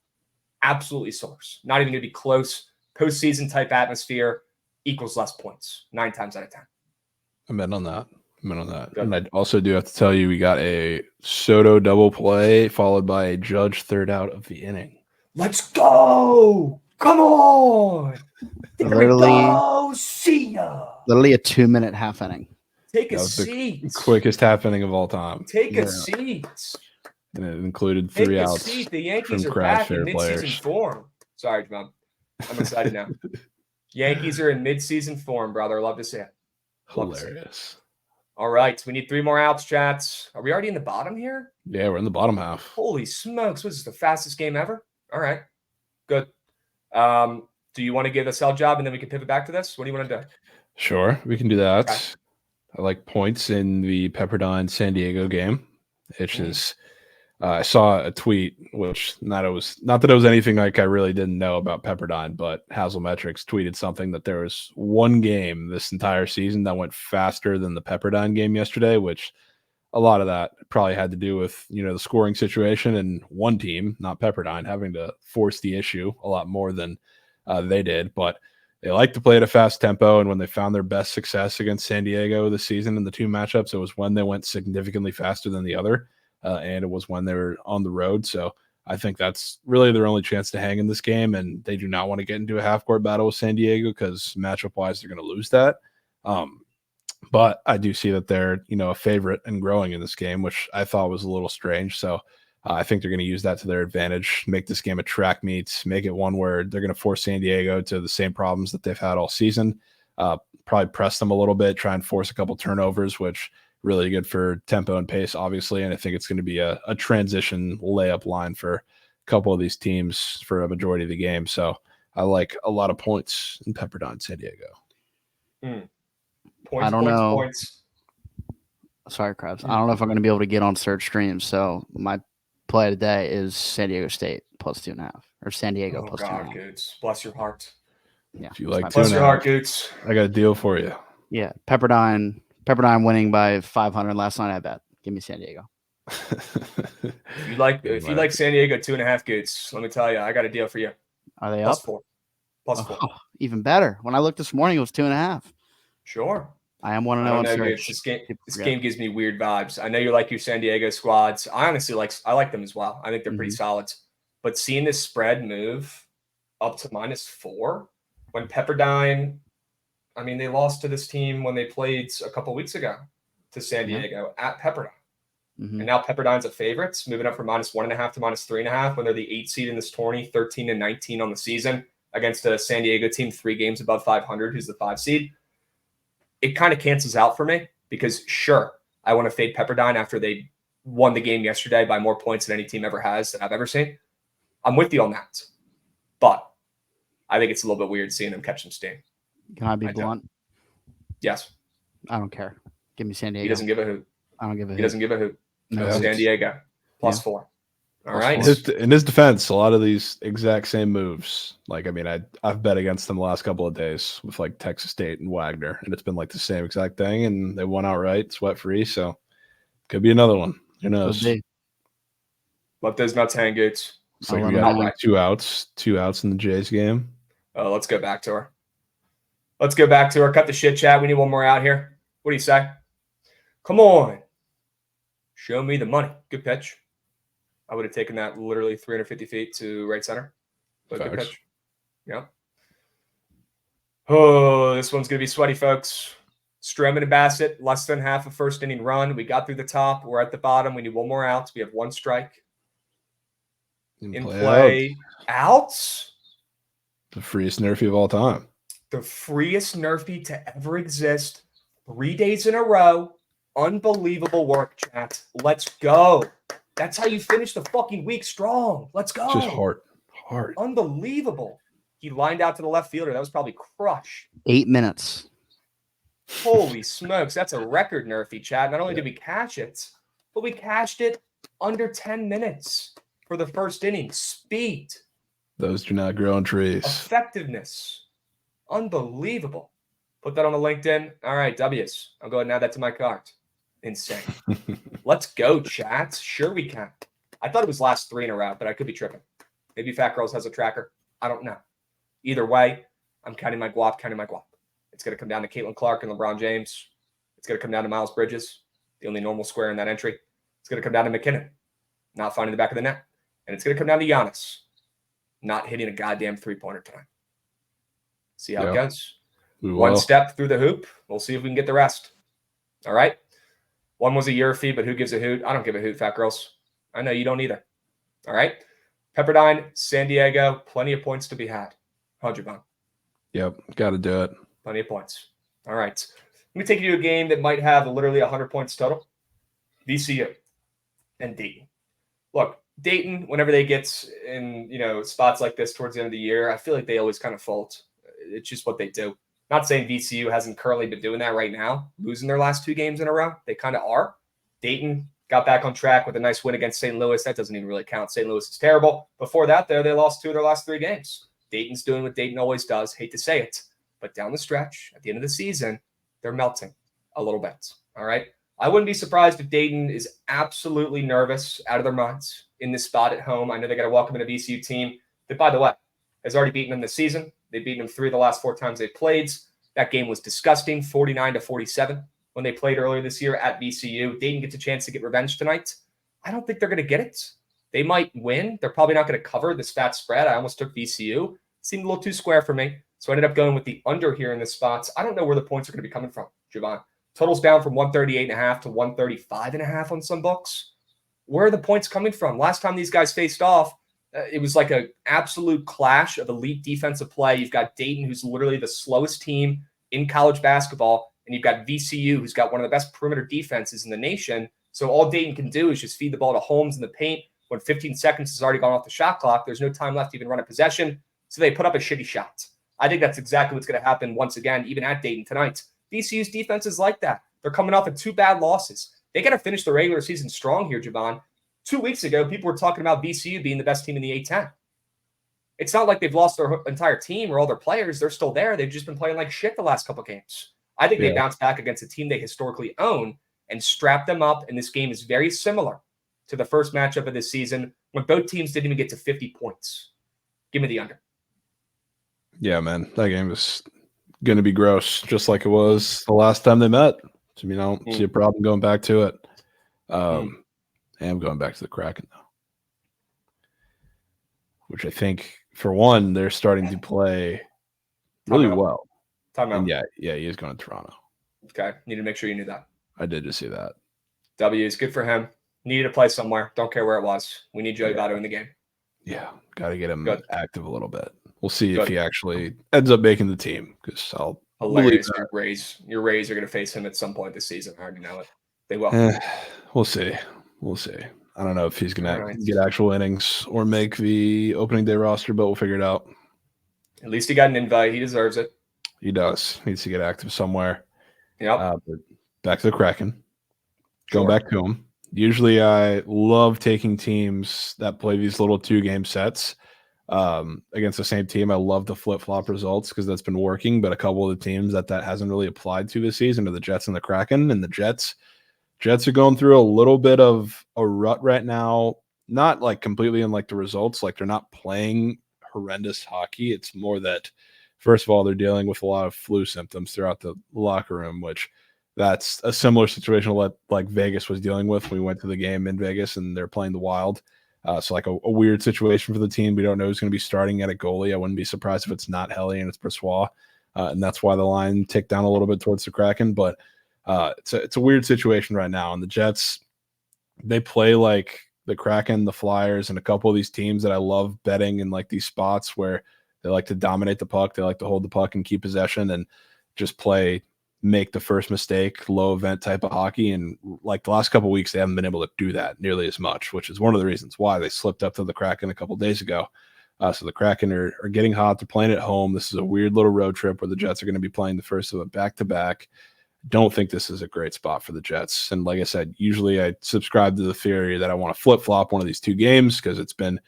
Absolutely soars. Not even going to be close. Postseason type atmosphere equals less points 9 times out of 10. I'm in on that. Good. And I also do have to tell you, we got a Soto double play followed by a Judge third out of the inning. Let's go! Come on! There Literally, we go! See ya! literally a 2-minute half inning. Take a That was the seat. quickest half inning of all time. Take a Yeah. seat. And it included Take 3 a outs. seat. The Yankees from are Crab's back in favorite mid-season players. form. Sorry, John. I'm excited now. Yankees are in mid-season form, brother. Love to see it. Love to see it. Hilarious. All right. We need 3 more outs, chats. Are we already in the bottom here? Yeah, we're in the bottom half. Holy smokes. Was this the fastest game ever? All right. Good. Do you want to give the sell job and then we can pivot back to this? What do you want to do? Sure, we can do that. Okay. I like points in the Pepperdine San Diego game, which is I saw a tweet, which not that it was anything like I really didn't know about Pepperdine, but Hazelmetrics tweeted something that there was one game this entire season that went faster than the Pepperdine game yesterday, which a lot of that probably had to do with, the scoring situation and one team, not Pepperdine, having to force the issue a lot more than they did. But they like to play at a fast tempo, and when they found their best success against San Diego this season in the 2 matchups, it was when they went significantly faster than the other. And it was when they were on the road. So I think that's really their only chance to hang in this game. And they do not want to get into a half-court battle with San Diego because matchup-wise, they're going to lose that. But I do see that they're, a favorite and growing in this game, which I thought was a little strange. So I think they're going to use that to their advantage, make this game a track meet, make it one where they're going to force San Diego to the same problems that they've had all season. Probably press them a little bit, try and force a couple turnovers, which really good for tempo and pace, obviously. And I think it's going to be a transition layup line for a couple of these teams for a majority of the game. So I like a lot of points in Pepperdine, San Diego. I don't know. Sorry, Krabs. I don't know if I'm going to be able to get on Surge Streams. So my play today is San Diego State +2.5, or San Diego +2.5. Goots. Bless your heart. Yeah, if you like bless your heart, Goots. I got a deal for you. Yeah, Pepperdine winning by 500 last night. I bet. Give me San Diego. If you like San Diego 2.5, Goots, let me tell you, I got a deal for you. Are they +4. up? +4. Oh, even better. When I looked this morning, it was 2.5. Sure. I am 1-0 on Surge. This game gives me weird vibes. I know you like your San Diego squads. I honestly like them as well. I think they're pretty solid. But seeing this spread move up to -4 when Pepperdine, I mean, they lost to this team when they played a couple weeks ago to San Diego at Pepperdine. And now Pepperdine's a favorite, moving up from -1.5 to -3.5 when they're the 8 seed in this tourney, 13-19 on the season against a San Diego team 3 games above 500, who's the 5 seed. It kind of cancels out for me because, sure, I want to fade Pepperdine after they won the game yesterday by more points than any team ever has that I've ever seen. I'm with you on that. But I think it's a little bit weird seeing them catch some steam. Can I be blunt? Yes. I don't care. Give me San Diego. He doesn't give a hoot. I don't give a hoot. He doesn't give a hoot. No. San Diego +4. All right. In his defense, a lot of these exact same moves. Like, I mean, I've bet against them the last couple of days with like Texas State and Wagner, and it's been like the same exact thing, and they won outright, sweat free. So could be another one. Who knows? Let those nuts hang, Goots. So we got like two outs in the Jays game. Let's go back to her. Cut the shit chat. We need one more out here. What do you say? Come on. Show me the money. Good pitch. I would have taken that literally 350 feet to right center. But good pitch. Yeah. Oh, this one's going to be sweaty, folks. Stroman and Bassett, less than half a first inning run. We got through the top. We're at the bottom. We need one more out. We have one strike. In play. Outs. The freest Nerfy of all time. The freest Nerfy to ever exist. 3 days in a row. Unbelievable work, chat. Let's go. That's how you finish the fucking week strong. Let's go. Just hard. Unbelievable. He lined out to the left fielder. That was probably crushed. 8 minutes. Holy smokes. That's a record, Nerfy, chat. Not only did we catch it, but we catched it under 10 minutes for the first inning. Speed. Those do not grow on trees. Effectiveness. Unbelievable. Put that on the LinkedIn. All right, W's. I'll go ahead and add that to my card. Insane. Let's go, chat. Sure we can. I thought it was last 3 in a row, but I could be tripping. Maybe Fat Girls has a tracker. I don't know. Either way, I'm counting my guap. It's going to come down to Caitlin Clark and LeBron James. It's going to come down to Miles Bridges, the only normal square in that entry. It's going to come down to McKinnon, not finding the back of the net. And it's going to come down to Giannis, not hitting a goddamn three-pointer tonight. See how it goes. One step through the hoop. We'll see if we can get the rest. All right? One was a year fee, but who gives a hoot? I don't give a hoot, Fat Girls. I know you don't either. All right? Pepperdine, San Diego, plenty of points to be had. 100. Yep, got to do it. Plenty of points. All right. Let me take you to a game that might have literally 100 points total. VCU and Dayton. Look, Dayton, whenever they get in, spots like this towards the end of the year, I feel like they always kind of fold. It's just what they do. Not saying VCU hasn't currently been doing that right now, losing their last 2 games in a row. They kind of are. Dayton got back on track with a nice win against St. Louis. That doesn't even really count. St. Louis is terrible. Before that, they lost 2 of their last 3 games. Dayton's doing what Dayton always does. Hate to say it. But down the stretch, at the end of the season, they're melting a little bit. All right? I wouldn't be surprised if Dayton is absolutely nervous, out of their minds, in this spot at home. I know they got to welcome in a VCU team that, by the way, has already beaten them this season. They've beaten them 3 of the last 4 times they played. That game was disgusting, 49-47 when they played earlier this year at VCU. Dayton gets a chance to get revenge tonight. I don't think they're going to get it. They might win. They're probably not going to cover this fat spread. I almost took VCU. Seemed a little too square for me. So I ended up going with the under here in this spots. I don't know where the points are going to be coming from, Javon. Total's down from 138.5 to 135.5 on some books. Where are the points coming from? Last time these guys faced off, it was like an absolute clash of elite defensive play. You've got Dayton, who's literally the slowest team in college basketball, and you've got VCU, who's got one of the best perimeter defenses in the nation. So all Dayton can do is just feed the ball to Holmes in the paint. When 15 seconds has already gone off the shot clock, there's no time left to even run a possession. So they put up a shitty shot. I think that's exactly what's going to happen once again, even at Dayton tonight. VCU's defense is like that. They're coming off of 2 bad losses. They got to finish the regular season strong here, Javon. 2 weeks ago, people were talking about VCU being the best team in the A-10. It's not like they've lost their entire team or all their players. They're still there. They've just been playing like shit the last couple games. I think they bounce back against a team they historically own and strap them up, and this game is very similar to the first matchup of this season when both teams didn't even get to 50 points. Give me the under. Yeah, man. That game is going to be gross, just like it was the last time they met. So, I don't see a problem going back to it. I am going back to the Kraken, though, which I think, for one, they're starting to play really well. And yeah, he is going to Toronto. Okay. Need to make sure you knew that. I did just see that. W is good for him. Needed to play somewhere. Don't care where it was. We need Joey Votto in the game. Yeah. Got to get him active a little bit. We'll see if he actually ends up making the team, because I'll hilarious. Your Rays are going to face him at some point this season. I already know it. They will. We'll see. I don't know if he's going to get actual innings or make the opening day roster, but we'll figure it out. At least he got an invite. He deserves it. He does. Needs to get active somewhere. Yep. But back to the Kraken. Going back to him. Usually I love taking teams that play these little 2-game sets against the same team. I love the flip-flop results because that's been working, but a couple of the teams that hasn't really applied to this season are the Jets and the Kraken. And the Jets are going through a little bit of a rut right now, not like completely in like the results. Like, they're not playing horrendous hockey. It's more that, first of all, they're dealing with a lot of flu symptoms throughout the locker room, which that's a similar situation to what like Vegas was dealing with when we went to the game in Vegas and they're playing the Wild. So like a weird situation for the team. We don't know who's going to be starting at a goalie. I wouldn't be surprised if it's not Helly and it's Brossoit. And that's why the line ticked down a little bit towards the Kraken. But it's a weird situation right now. And the Jets, they play like the Kraken, the Flyers, and a couple of these teams that I love betting in like these spots where they like to dominate the puck. They like to hold the puck and keep possession and just make the first mistake, low event type of hockey. And like the last couple of weeks, they haven't been able to do that nearly as much, which is one of the reasons why they slipped up to the Kraken a couple of days ago. So the Kraken are getting hot. They're playing at home. This is a weird little road trip where the Jets are going to be playing the first of a back-to-back. Don't think this is a great spot for the Jets. And like I said, usually I subscribe to the theory that I want to flip-flop one of these 2 games because it's been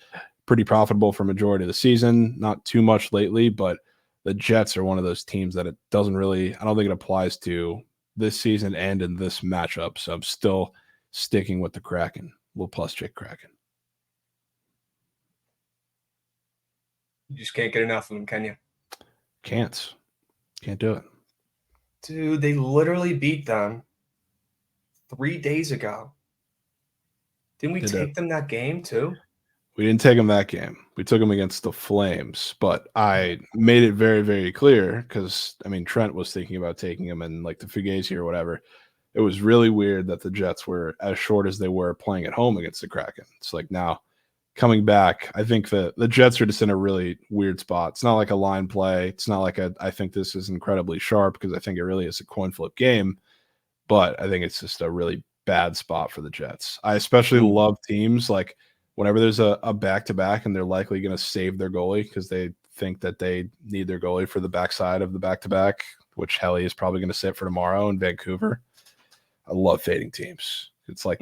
pretty profitable for majority of the season. Not too much lately, but the Jets are one of those teams that it doesn't really, I don't think it applies to this season and in this matchup. So I'm still sticking with the Kraken. We'll plus check Kraken. You just can't get enough of them, can you? Can't do it. Dude, they literally beat them 3 days ago. Didn't we take them that game too? We didn't take them that game. We took them against the Flames, but I made it very, very clear because, Trent was thinking about taking them in like the Fugazi or whatever. It was really weird that the Jets were as short as they were playing at home against the Kraken. It's like now coming back, I think the Jets are just in a really weird spot. It's not like a line play. It's not like I think this is incredibly sharp because I think it really is a coin flip game, but I think it's just a really bad spot for the Jets. I especially love teams like whenever there's a back-to-back and they're likely going to save their goalie because they think that they need their goalie for the backside of the back-to-back, which Helly is probably going to sit for tomorrow in Vancouver. I love fading teams. It's like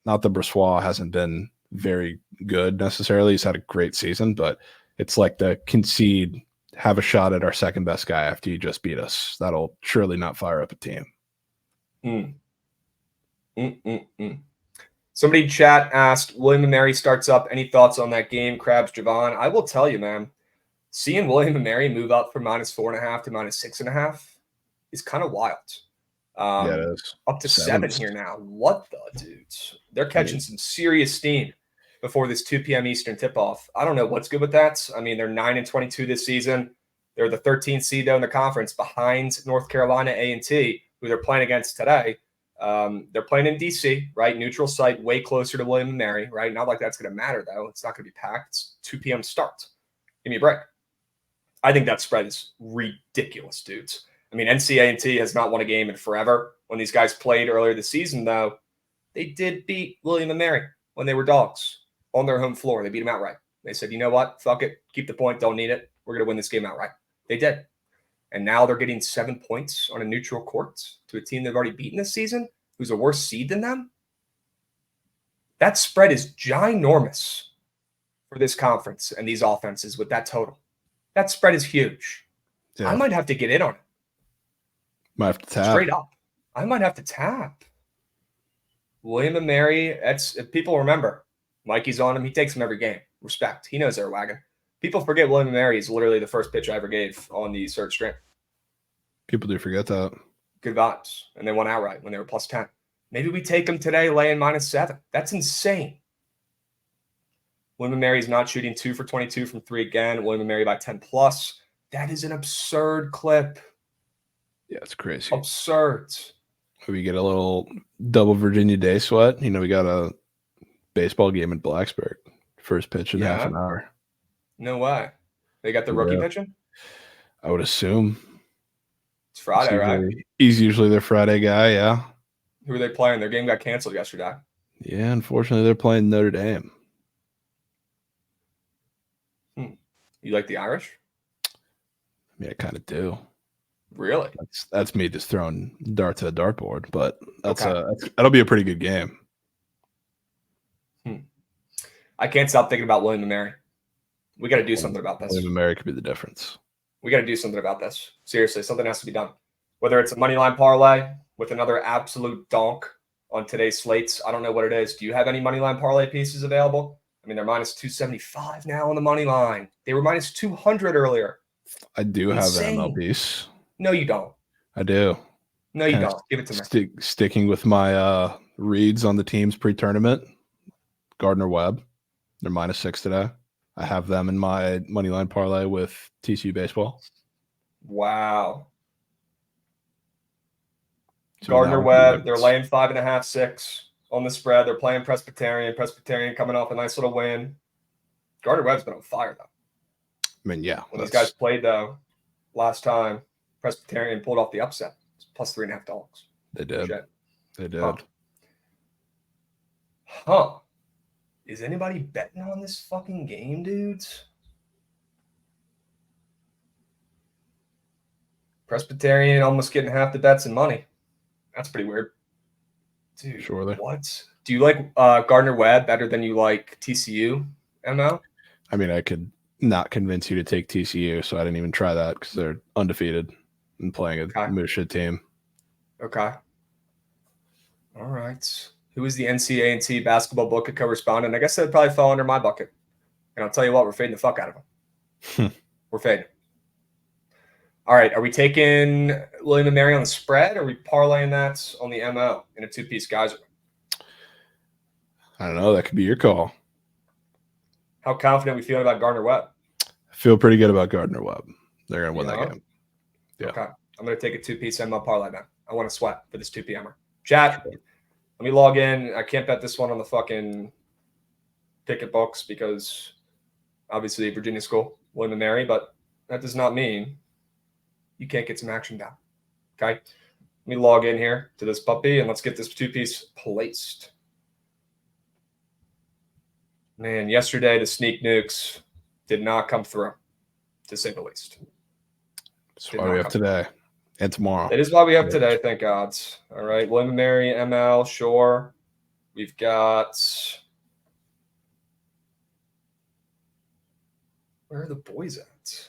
not the Brossoit hasn't been very good necessarily. He's had a great season, but it's like the concede, have a shot at our second best guy after you just beat us. That'll surely not fire up a team. Somebody in chat asked, William and Mary starts up. Any thoughts on that game, Krabs, Javon? I will tell you, man, seeing William and Mary move up from -4.5 to -6.5 is kind of wild. Yeah, it is. Up to 7 here now. What the dudes? They're catching some serious steam before this 2 p.m. Eastern tip-off. I don't know what's good with that. They're 9-22 this season. They're the 13th seed though in the conference behind North Carolina A&T, who they're playing against today. They're playing in DC, right? Neutral site, way closer to William and Mary, right? Not like that's going to matter, though. It's not going to be packed. It's 2 p.m. start. Give me a break. I think that spread is ridiculous, dudes. I mean, NC-A&T has not won a game in forever. When these guys played earlier this season, though, they did beat William & Mary when they were dogs on their home floor. They beat them outright. They said, you know what? Fuck it. Keep the point. Don't need it. We're going to win this game outright. They did. And now they're getting 7 points on a neutral court to a team they've already beaten this season, who's a worse seed than them. That spread is ginormous for this conference and these offenses with that total. That spread is huge. Yeah. I might have to get in on it. Might have to tap. Straight up. I might have to tap. William & Mary, that's if people remember. Mikey's on him. He takes him every game. Respect. He knows they're wagon. People forget William & Mary is literally the first pitch I ever gave on the third string. People do forget that. Good vibes. And they won outright when they were plus 10. Maybe we take them today, laying -7. That's insane. William & Mary is not shooting 2 for 22 from 3 again. William & Mary by 10 plus. That is an absurd clip. Yeah, it's crazy. Absurd. We get a little double Virginia Day sweat. You know, we got a baseball game in Blacksburg. First pitch in half an hour. No way. They got the rookie pitching? I would assume. It's Friday, right? He's usually their Friday guy, yeah. Who are they playing? Their game got canceled yesterday. Yeah, unfortunately, they're playing Notre Dame. You like the Irish? Yeah, I kind of do. Really? That's me just throwing darts at a dartboard, but that'll be a pretty good game. I can't stop thinking about William & Mary. We got to do something about this. William & Mary could be the difference. We got to do something about this. Seriously, something has to be done. Whether it's a money line parlay with another absolute donk on today's slates, I don't know what it is. Do you have any money line parlay pieces available? I mean, they're minus 275 now on the money line. They were minus 200 earlier. I do Insane. have an ML piece. No, you don't. I do. No, you don't. Give it to me. Sticking with my reads on the teams pre-tournament. Gardner Webb. They're -6 today. I have them in my money line parlay with TCU baseball. Wow. So Gardner Webb, they're laying 5.5, 6 on the spread. They're playing Presbyterian. Presbyterian coming off a nice little win. Gardner Webb's been on fire, though. I mean, yeah. When these guys played, though, last time, Presbyterian pulled off the upset. It's plus 3.5 dogs. They did. Shit. They did. Huh. Is anybody betting on this fucking game, dudes? Presbyterian almost getting half the bets and money. That's pretty weird. Dude, Surely. What? Do you like Gardner Webb better than you like TCU, ML? I mean, I could not convince you to take TCU, so I didn't even try that because they're undefeated and playing a moose shit team. Okay. All right. Who is the NC-A&T basketball book correspondent? I guess that'd probably fall under my bucket. And I'll tell you what, we're fading the fuck out of them. We're fading. All right. Are we taking William & Mary on the spread, or are we parlaying that on the MO in a two-piece geyser? I don't know. That could be your call. How confident are we feeling about Gardner Webb? I feel pretty good about Gardner Webb. They're going to win that game. Yeah. Okay. I'm going to take a two-piece MO parlay now. I want to sweat for this 2 p.m.er. Chat. Let me log in. I can't bet this one on the fucking ticket books because obviously Virginia school, William & Mary, but that does not mean you can't get some action down. Okay. Let me log in here to this puppy and let's get this two-piece placed. Man, yesterday the sneak nukes did not come through, to say the least. That's why we have today and tomorrow. It is why we have today, thank God. All right, William & Mary, ML, sure. We've got... Where are the boys at?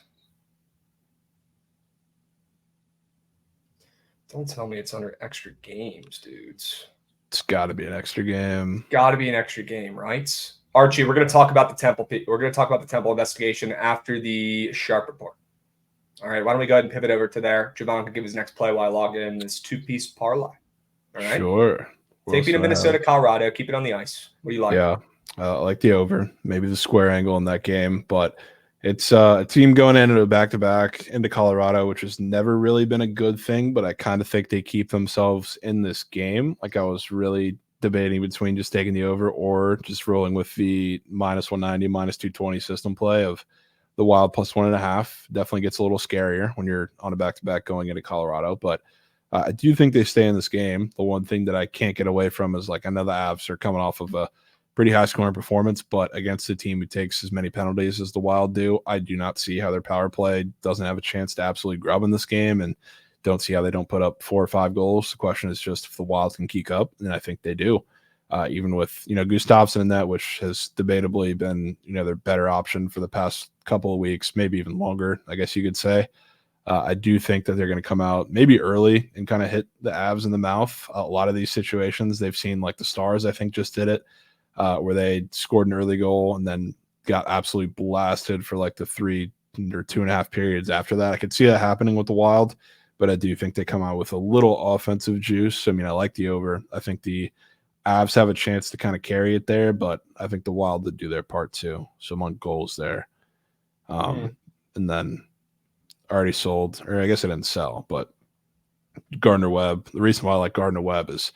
Don't tell me it's under extra games, dudes. It's got to be an extra game. Got to be an extra game, right? Archie, we're going to talk about the Temple. We're going to talk about the Temple investigation after the Sharp report. All right, why don't we go ahead and pivot over to there? Javon can give his next play while I log in this two-piece parlay. All right? Sure. Take me to Minnesota, Colorado. Keep it on the ice. What do you like? Yeah, I like the over. Maybe the square angle in that game. But it's a team going into a back-to-back into Colorado, which has never really been a good thing. But I kind of think they keep themselves in this game. Like I was really debating between just taking the over or just rolling with the -190, -220 system play of the Wild plus 1.5 definitely gets a little scarier when you're on a back-to-back going into Colorado. But I do think they stay in this game. The one thing that I can't get away from is, like, I know the Avs are coming off of a pretty high-scoring performance, but against a team who takes as many penalties as the Wild do, I do not see how their power play doesn't have a chance to absolutely grub in this game, and don't see how they don't put up 4 or 5 goals. The question is just if the Wild can keep up, and I think they do. Even with, Gustafsson in that, which has debatably been, their better option for the past couple of weeks, maybe even longer, I guess you could say. I do think that they're going to come out maybe early and kind of hit the Avs in the mouth. A lot of these situations they've seen, like the Stars, I think, just did it, where they scored an early goal and then got absolutely blasted for like the 3 or 2.5 periods after that. I could see that happening with the Wild, but I do think they come out with a little offensive juice. I mean, I like the over. I think the Avs have a chance to kind of carry it there, but I think the Wild would do their part too. So I'm on goals there. And then already sold, or I guess I didn't sell, but Gardner-Webb. The reason why I like Gardner-Webb is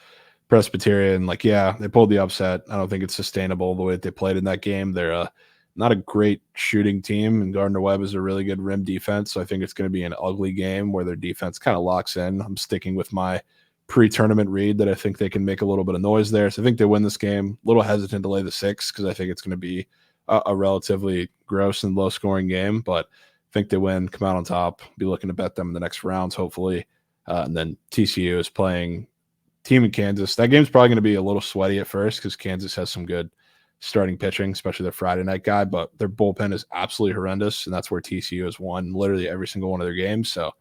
Presbyterian. Like, yeah, they pulled the upset. I don't think it's sustainable the way that they played in that game. They're not a great shooting team, and Gardner-Webb is a really good rim defense. So I think it's going to be an ugly game where their defense kind of locks in. I'm sticking with my pre-tournament read that I think they can make a little bit of noise there. So I think they win this game. A little hesitant to lay the 6 because I think it's going to be a relatively gross and low-scoring game, but I think they win, come out on top, be looking to bet them in the next rounds, hopefully. And then TCU is playing team in Kansas. That game's probably going to be a little sweaty at first because Kansas has some good starting pitching, especially their Friday night guy, but their bullpen is absolutely horrendous, and that's where TCU has won literally every single one of their games. So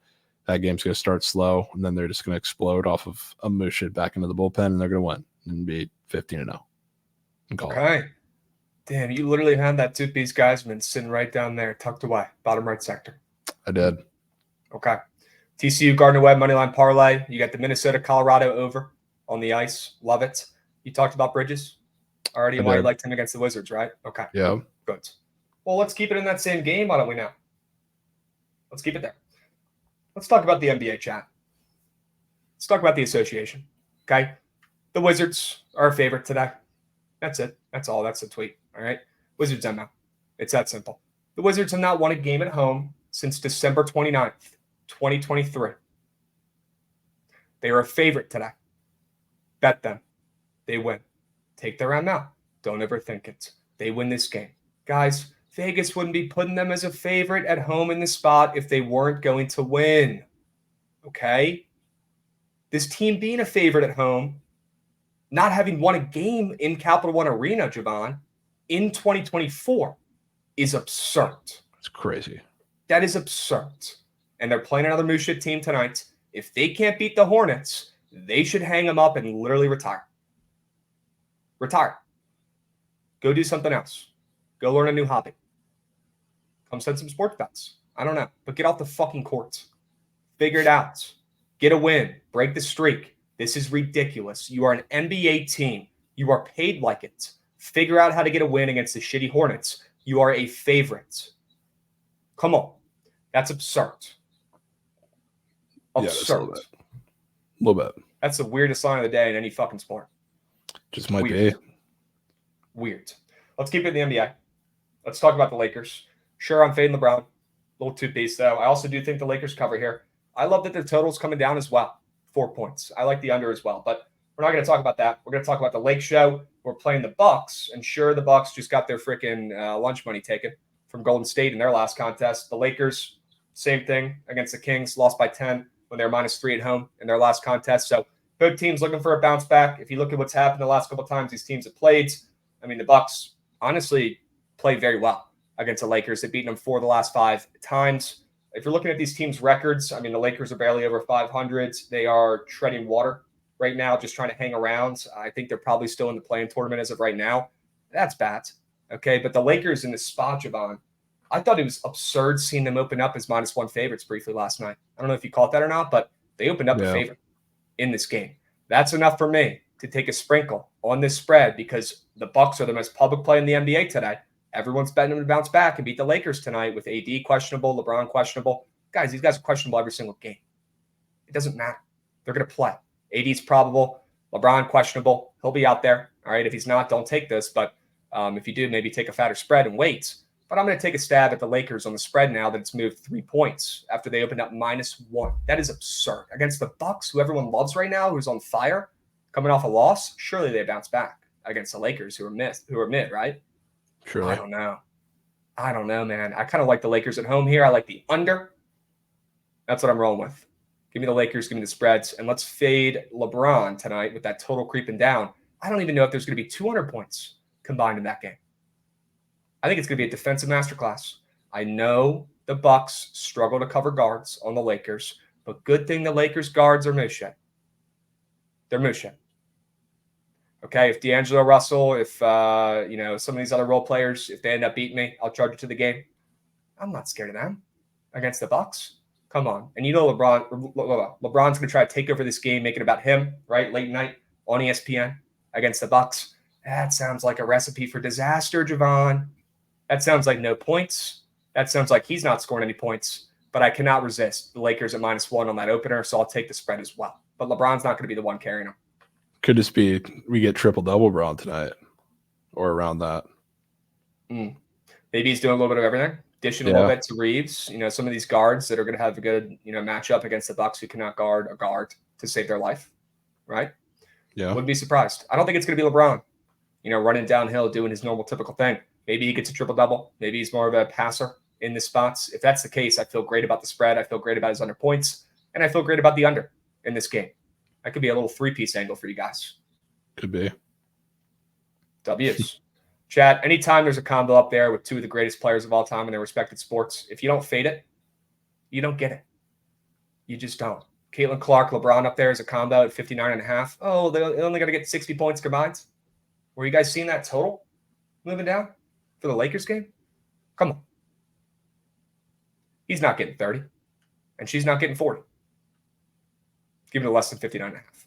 that game's going to start slow, and then they're just going to explode off of a moose shit back into the bullpen, and they're going to win and be 15-0. Okay. Damn, you literally had that two-piece Geisman sitting right down there, tucked away, bottom right sector. I did. Okay. TCU, Gardner-Webb, moneyline parlay. You got the Minnesota, Colorado over on the ice. Love it. You talked about Bridges already and why you liked him against the Wizards, right? Okay. Yeah. Good. Well, let's keep it in that same game, why don't we now? Let's keep it there. Let's talk about the NBA chat. Let's talk about the association. Okay. The Wizards are a favorite today. That's it. That's all. That's the tweet. All right. Wizards ML. It's that simple. The Wizards have not won a game at home since December 29th, 2023. They are a favorite today. Bet them. They win. Take their ML. Don't overthink it. They win this game. Guys, Vegas wouldn't be putting them as a favorite at home in the spot if they weren't going to win. Okay? This team being a favorite at home, not having won a game in Capital One Arena, Javon, in 2024 is absurd. It's crazy. That is absurd. And they're playing another moose shit team tonight. If they can't beat the Hornets, they should hang them up and literally retire. Retire. Go do something else. Go learn a new hobby. Come set some sports bets. I don't know. But get off the fucking court. Figure it out. Get a win. Break the streak. This is ridiculous. You are an NBA team. You are paid like it. Figure out how to get a win against the shitty Hornets. You are a favorite. Come on. That's absurd. Absurd. Yeah, a little bit. That's the weirdest line of the day in any fucking sport. Just might Weird. be. Weird. Let's keep it in the NBA. Let's talk about the Lakers. Sure, I'm fading LeBron. Little two-piece, though. I also do think the Lakers cover here. I love that the total's coming down as well. 4 points. I like the under as well, but we're not going to talk about that. We're going to talk about the Lake Show. We're playing the Bucks, and sure, the Bucks just got their freaking lunch money taken from Golden State in their last contest. The Lakers, same thing against the Kings, lost by 10 when they were -3 at home in their last contest. So both teams looking for a bounce back. If you look at what's happened the last couple of times these teams have played, I mean, the Bucks honestly played very well against the Lakers. They've beaten them 4 of the last 5 times. If you're looking at these teams' records, I mean, the Lakers are barely over 500. They are treading water right now, just trying to hang around. I think they're probably still in the play-in tournament as of right now. That's bad. Okay, but the Lakers in this spot, Javon, I thought it was absurd seeing them open up as -1 favorites briefly last night. I don't know if you caught that or not, but they opened up a favorite in this game. That's enough for me to take a sprinkle on this spread because the Bucks are the most public play in the NBA today. Everyone's betting them to bounce back and beat the Lakers tonight with AD questionable, LeBron questionable. Guys, these guys are questionable every single game. It doesn't matter. They're going to play. AD's probable. LeBron questionable. He'll be out there. All right. If he's not, don't take this. But if you do, maybe take a fatter spread and wait. But I'm going to take a stab at the Lakers on the spread now that it's moved 3 points after they opened up -1. That is absurd. Against the Bucks, who everyone loves right now, who's on fire, coming off a loss, surely they bounce back against the Lakers, who are mid, right? Surely. I don't know, man. I kind of like the Lakers at home here. I like the under. That's what I'm rolling with. Give me the Lakers, give me the spreads, and let's fade LeBron tonight with that total creeping down. I don't even know if there's going to be 200 points combined in that game. I think it's going to be a defensive masterclass. I know the Bucks struggle to cover guards on the Lakers, but good thing the Lakers guards are Moshe. They're Moshe. Okay, if D'Angelo Russell, if some of these other role players, if they end up beating me, I'll charge it to the game. I'm not scared of them against the Bucks. Come on. And LeBron's going to try to take over this game, make it about him, right? Late night on ESPN against the Bucks. That sounds like a recipe for disaster, Javon. That sounds like no points. That sounds like he's not scoring any points. But I cannot resist the Lakers at -1 on that opener, so I'll take the spread as well. But LeBron's not going to be the one carrying them. Could this be we get triple-double Braun tonight or around that? Maybe he's doing a little bit of everything. Dishing a little bit to Reeves. Some of these guards that are going to have a good, matchup against the Bucks who cannot guard a guard to save their life, right? Yeah. Wouldn't be surprised. I don't think it's going to be LeBron, running downhill, doing his normal typical thing. Maybe he gets a triple-double. Maybe he's more of a passer in the spots. If that's the case, I feel great about the spread. I feel great about his under points. And I feel great about the under in this game. That could be a little 3-piece angle for you guys. Could be. W's. Chat, anytime there's a combo up there with two of the greatest players of all time in their respected sports, if you don't fade it, you don't get it. You just don't. Caitlin Clark, LeBron up there as a combo at 59.5. Oh, they only got to get 60 points combined. Were you guys seeing that total moving down for the Lakers game? Come on. He's not getting 30, and she's not getting 40. Give it a less than 59.5.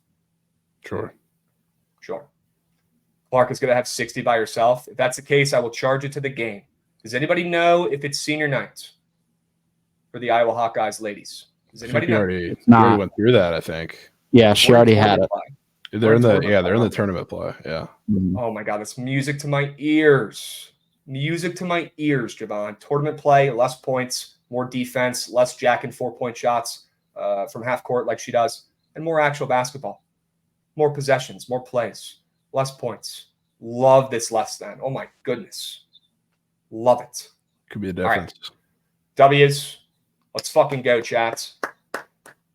Sure. Clark is going to have 60 by herself. If that's the case, I will charge it to the game. Does anybody know if it's senior night for the Iowa Hawkeyes ladies? Does anybody know? You already went through that, I think. Yeah, she already had it. They're in the tournament play. Yeah. Oh my God, that's music to my ears. Music to my ears, Javon. Tournament play, less points, more defense, less jacking 4-point shots from half court like she does, and more actual basketball. More possessions, more plays, less points. Love this less than. Oh my goodness. Love it. Could be a difference. Right. W's. Let's fucking go, chats.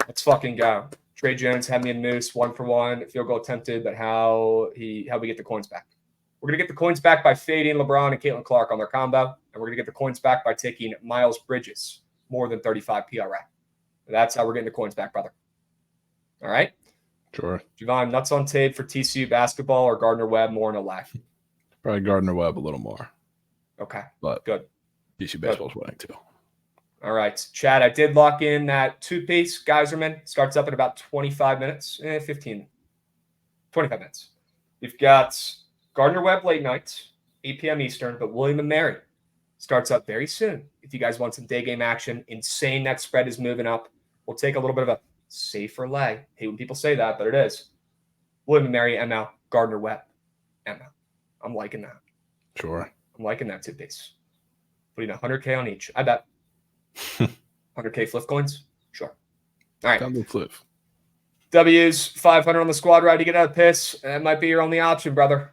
Let's fucking go. Trey Jones had me in Moose 1-for-1. Field goal attempted, but how we get the coins back? We're going to get the coins back by fading LeBron and Caitlin Clark on their combo. And we're going to get the coins back by taking Miles Bridges, more than 35 PRA. That's how we're getting the coins back, brother. All right? Sure. Javon, nuts on tape for TCU basketball or Gardner-Webb more in a life? Probably Gardner-Webb a little more. Okay. But good. TCU baseball's winning too. All right. Chad, I did lock in that 2-piece. Geyserman starts up in about 25 minutes. 25 minutes. You've got Gardner-Webb late nights, 8 p.m. Eastern, but William & Mary starts up very soon. If you guys want some day game action, insane that spread is moving up. We'll take a little bit of a safer lay. Hate when people say that, but it is. William & Mary, ML, Gardner-Webb, ML. I'm liking that. Sure. I'm liking that 2-piece. Putting $100K on each. I bet. 100K flip coins? Sure. All right. Down the flip. W's 500 on the squad ride to get out of piss. That might be your only option, brother.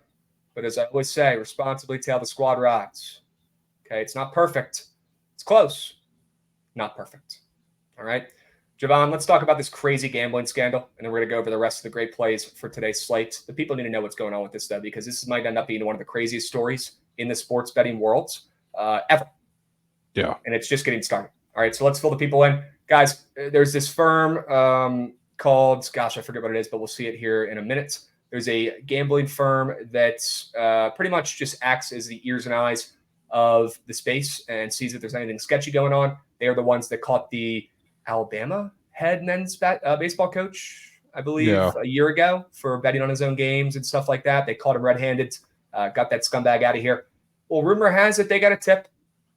But as I always say, responsibly tail the squad rides. Okay, it's not perfect. It's close. Not perfect. All right. Javon, let's talk about this crazy gambling scandal, and then we're going to go over the rest of the great plays for today's slate. The people need to know what's going on with this, though, because this might end up being one of the craziest stories in the sports betting world ever. Yeah. And it's just getting started. All right, so let's fill the people in. Guys, there's this firm called, gosh, I forget what it is, but we'll see it here in a minute. There's a gambling firm that's pretty much just acts as the ears and eyes of the space and sees if there's anything sketchy going on. They are the ones that caught the Alabama head men's baseball coach, I believe, a year ago for betting on his own games and stuff like that. They caught him red-handed, got that scumbag out of here. Well, rumor has it they got a tip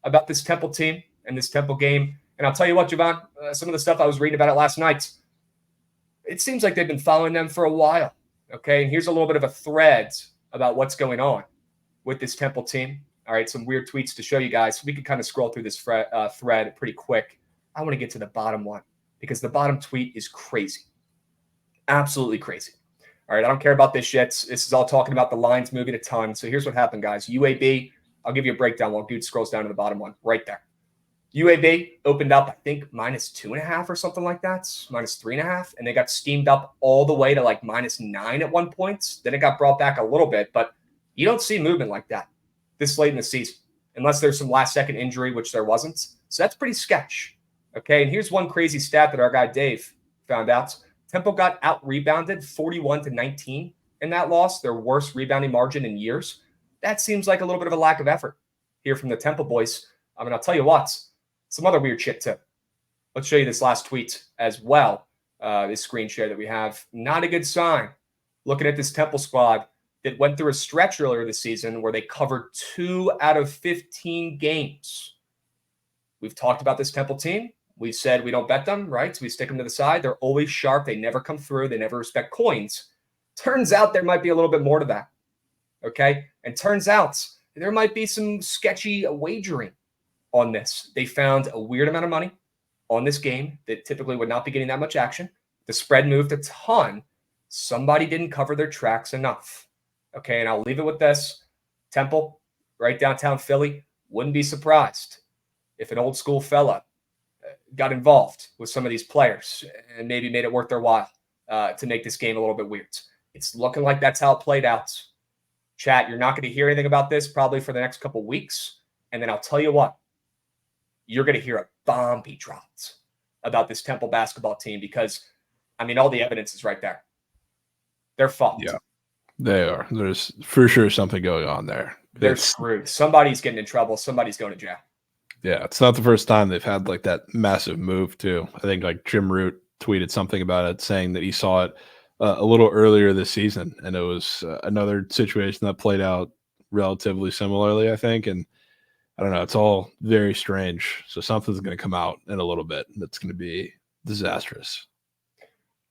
about this Temple team and this Temple game. And I'll tell you what, Javon, some of the stuff I was reading about it last night, it seems like they've been following them for a while. Okay, and here's a little bit of a thread about what's going on with this Temple team. All right, some weird tweets to show you guys. We can kind of scroll through this thread pretty quick. I want to get to the bottom one because the bottom tweet is crazy. Absolutely crazy. All right, I don't care about this shit. This is all talking about the lines moving a ton. So here's what happened, guys. UAB, I'll give you a breakdown while dude scrolls down to the bottom one right there. UAB opened up, I think, -2.5 or something like that, -3.5, and they got steamed up all the way to like -9 at one point. Then it got brought back a little bit, but you don't see movement like that this late in the season, unless there's some last-second injury, which there wasn't. So that's pretty sketch. Okay, and here's one crazy stat that our guy Dave found out. Temple got out-rebounded 41-19 in that loss, their worst rebounding margin in years. That seems like a little bit of a lack of effort here from the Temple boys. I mean, I'll tell you what, some other weird shit too. Let's show you this last tweet as well, this screen share that we have. Not a good sign. Looking at this Temple squad that went through a stretch earlier this season where they covered 2 out of 15 games. We've talked about this Temple team. We said we don't bet them, right? So we stick them to the side. They're always sharp. They never come through. They never respect coins. Turns out there might be a little bit more to that. Okay? And turns out there might be some sketchy wagering on this. They found a weird amount of money on this game that typically would not be getting that much action. The spread moved a ton. Somebody didn't cover their tracks enough. Okay, and I'll leave it with this. Temple, right downtown Philly, wouldn't be surprised if an old school fella got involved with some of these players and maybe made it worth their while to make this game a little bit weird. It's looking like that's how it played out. Chat, you're not going to hear anything about this probably for the next couple weeks. And then I'll tell you what, you're going to hear a bomb be dropped about this Temple basketball team because, I mean, all the evidence is right there. They're fucked. Yeah, they are. There's for sure something going on there. They're screwed. Somebody's getting in trouble. Somebody's going to jail. Yeah, it's not the first time they've had like that massive move too. I think like Jim Root tweeted something about it, saying that he saw it a little earlier this season, and it was another situation that played out relatively similarly, I think. And I don't know, it's all very strange. So something's going to come out in a little bit that's going to be disastrous.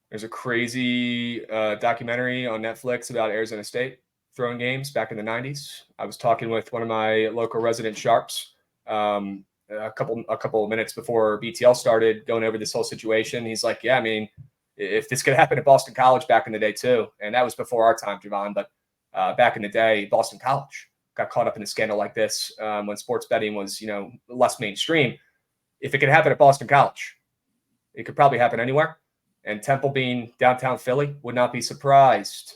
There's a crazy documentary on Netflix about Arizona State throwing games back in the 90s. I was talking with one of my local resident sharps a couple of minutes before BTL started, going over this whole situation. He's like, yeah, I mean, if this could happen at Boston College back in the day too, and that was before our time, Javon, but back in the day, Boston College got caught up in a scandal like this when sports betting was, less mainstream. If it could happen at Boston College, it could probably happen anywhere. And Temple being downtown Philly, would not be surprised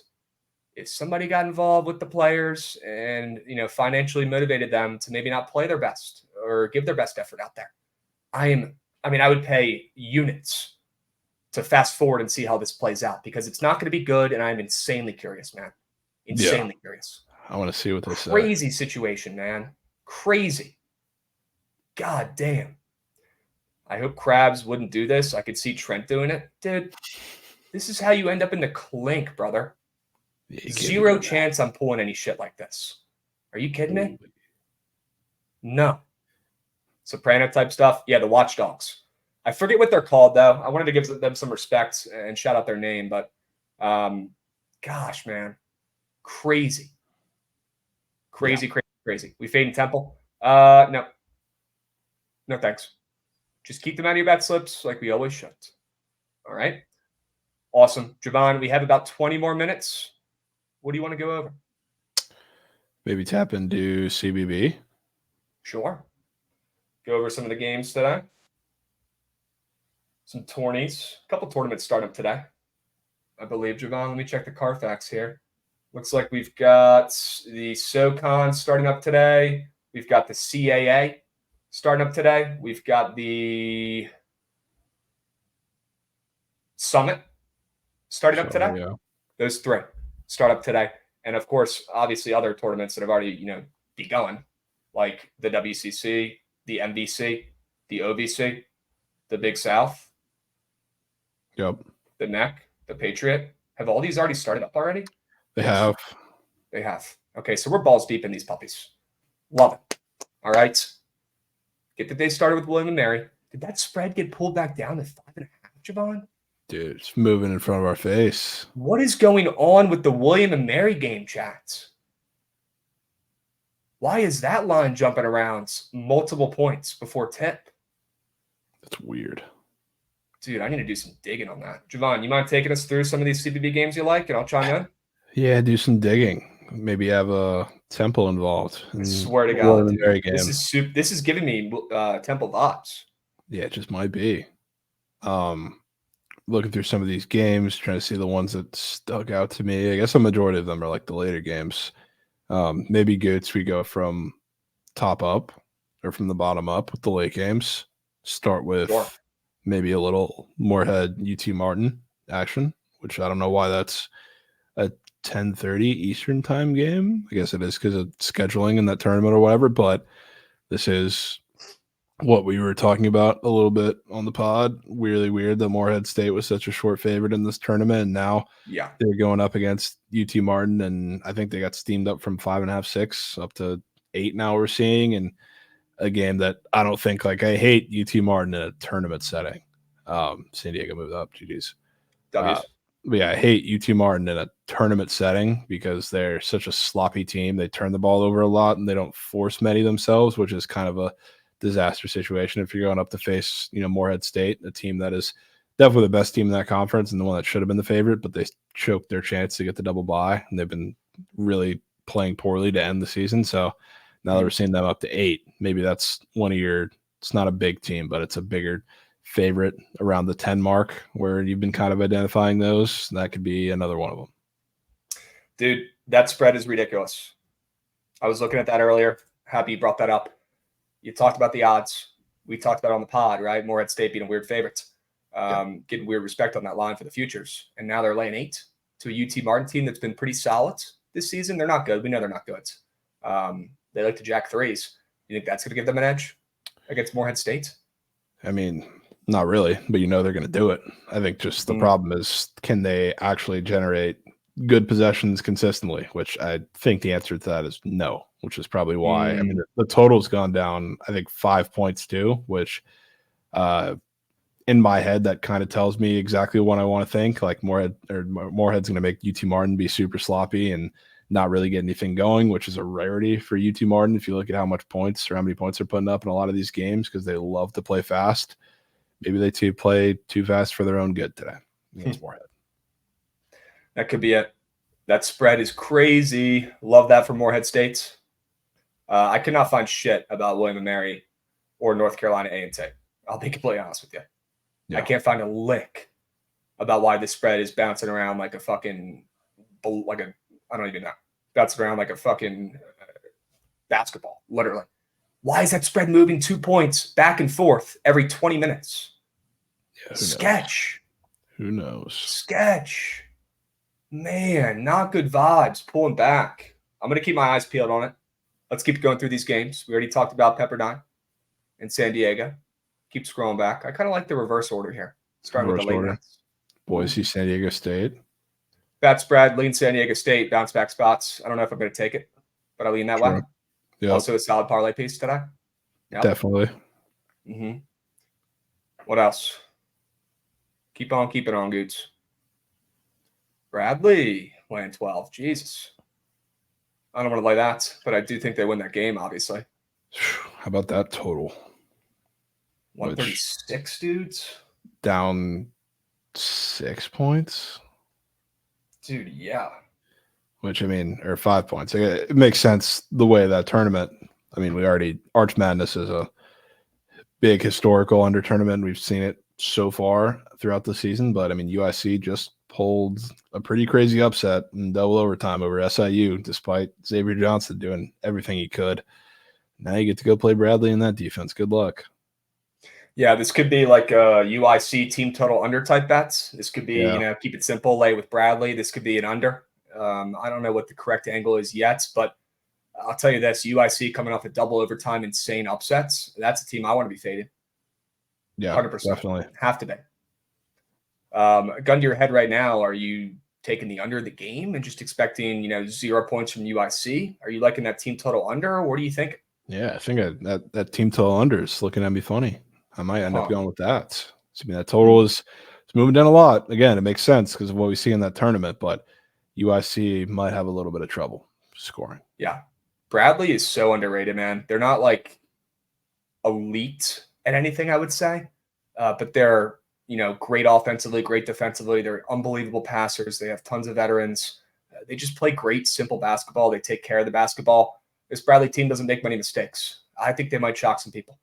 if somebody got involved with the players and, financially motivated them to maybe not play their best or give their best effort out there. I would pay units to fast forward and see how this plays out because it's not going to be good. And I'm insanely curious, man. Insanely curious. I want to see what this crazy situation, man. Crazy. God damn. I hope Krabs wouldn't do this. I could see Trent doing it. Dude, this is how you end up in the clink, brother. Zero chance I'm pulling any shit like this. Are you kidding me? No. Soprano type stuff. Yeah, the Watchdogs. I forget what they're called, though. I wanted to give them some respect and shout out their name, but gosh, man. Crazy. Crazy. We fading Temple? No. No, thanks. Just keep them out of your bet slips like we always should. All right? Awesome. Javon, we have about 20 more minutes. What do you want to go over? Maybe tap into CBB. Sure. Go over some of the games today. Some tourneys. A couple tournaments start up today, I believe, Javon. Let me check the Carfax here. Looks like we've got the SoCon starting up today. We've got the CAA starting up today. We've got the Summit starting up today. Yeah. Those three start up today. And of course, obviously other tournaments that have already, begun, like the WCC, the MVC, the OVC, the Big South. Yep. The NEC, the Patriot. Have all these already started up already? They have. They have. Okay, so we're balls deep in these puppies. Love it. All right. Get the day started with William and Mary. Did that spread get pulled back down to 5.5, Javon? Dude, it's moving in front of our face. What is going on with the William and Mary game, chats? Why is that line jumping around multiple points before tip? That's weird. Dude, I need to do some digging on that. Javon, you mind taking us through some of these CBB games you like, and I'll chime in? Yeah, do some digging. Maybe have a Temple involved. I swear to God, dude, game. this is giving me Temple vibes. Yeah, it just might be. Looking through some of these games, trying to see the ones that stuck out to me. I guess a majority of them are like the later games. Maybe Goots, we go from top up or from the bottom up with the late games. Start with maybe a little Moorhead UT Martin action, which I don't know why that's a 10:30 Eastern time game. I guess it is because of scheduling in that tournament or whatever, but this is what we were talking about a little bit on the pod. Really weird that Moorhead State was such a short favorite in this tournament, and now they're going up against UT Martin, and I think they got steamed up from 5.5, 6 up to 8 now we're seeing, and a game that I don't think, like, I hate UT Martin in a tournament setting. San Diego moved up, GG's. But yeah, I hate UT Martin in a tournament setting because they're such a sloppy team. They turn the ball over a lot, and they don't force many themselves, which is kind of a disaster situation if you're going up to face, Moorhead State, a team that is definitely the best team in that conference and the one that should have been the favorite, but they choked their chance to get the double bye, and they've been really playing poorly to end the season. So now that we're seeing them up to 8, maybe that's one of your – it's not a big team, but it's a bigger favorite around the 10 mark where you've been kind of identifying those. That could be another one of them. Dude, that spread is ridiculous. I was looking at that earlier. Happy you brought that up. You talked about the odds. We talked about it on the pod, right? Moorhead State being a weird favorite. Getting weird respect on that line for the futures. And now they're laying 8 to a UT Martin team that's been pretty solid this season. They're not good. We know they're not good. They like to jack threes. You think that's going to give them an edge against Moorhead State? I mean, not really, but they're going to do it. I think just the problem is, can they actually generate good possessions consistently, which I think the answer to that is no, which is probably why. I mean, the total's gone down, I think, 5 points too, which in my head, that kind of tells me exactly what I want to think. Like Moorhead's going to make UT Martin be super sloppy and not really get anything going, which is a rarity for UT Martin. If you look at how much points or how many points they're putting up in a lot of these games, because they love to play fast. Maybe they play too fast for their own good today against Moorhead. That could be it. That spread is crazy. Love that for Moorhead State. I could not find shit about William & Mary or North Carolina A&T. I'll be completely honest with you. Yeah. I can't find a lick about why this spread is bouncing around like a fucking, I don't even know. Bouncing around like a fucking basketball, literally. Why is that spread moving 2 points back and forth every 20 minutes? Yeah, Sketch. Who knows? Sketch. Man, not good vibes. Pulling back. I'm going to keep my eyes peeled on it. Let's keep going through these games. We already talked about Pepperdine and San Diego. Keep scrolling back. I kind of like the reverse order here. Starting with the late nights. Boise, San Diego State. Bat spread, lean San Diego State, bounce back spots. I don't know if I'm going to take it, but I lean that way. Yep. Also a solid parlay piece today. Yep. Definitely. What else? Keep on keeping on, Goots. Bradley laying 12. Jesus. I don't want to lay that, but I do think they win that game, obviously. How about that total? 136, dudes. Down 6 points. Dude, yeah. Which, or 5 points. It makes sense the way that tournament. Arch Madness is a big historical under tournament. We've seen it so far throughout the season, but USC just pulled a pretty crazy upset in double overtime over SIU, despite Xavier Johnson doing everything he could. Now you get to go play Bradley in that defense. Good luck. Yeah, this could be like a UIC team total under type bets. This could be, keep it simple, lay with Bradley. This could be an under. I don't know what the correct angle is yet, but I'll tell you this, UIC coming off a double overtime, insane upsets. That's a team I want to be fading. Yeah, 100%. Definitely. Have to be. Gun to your head right now, are you taking the under the game and just expecting, 0 points from UIC? Are you liking that team total under, or what do you think? Yeah, I think that team total under is looking at me funny. I might end up going with that. That total is moving down a lot. Again, it makes sense because of what we see in that tournament, but UIC might have a little bit of trouble scoring. Yeah. Bradley is so underrated, man. They're not like elite at anything, I would say, but they're great offensively, great defensively. They're unbelievable passers. They have tons of veterans. They just play great, simple basketball. They take care of the basketball. This Bradley team doesn't make many mistakes. I think they might shock some people.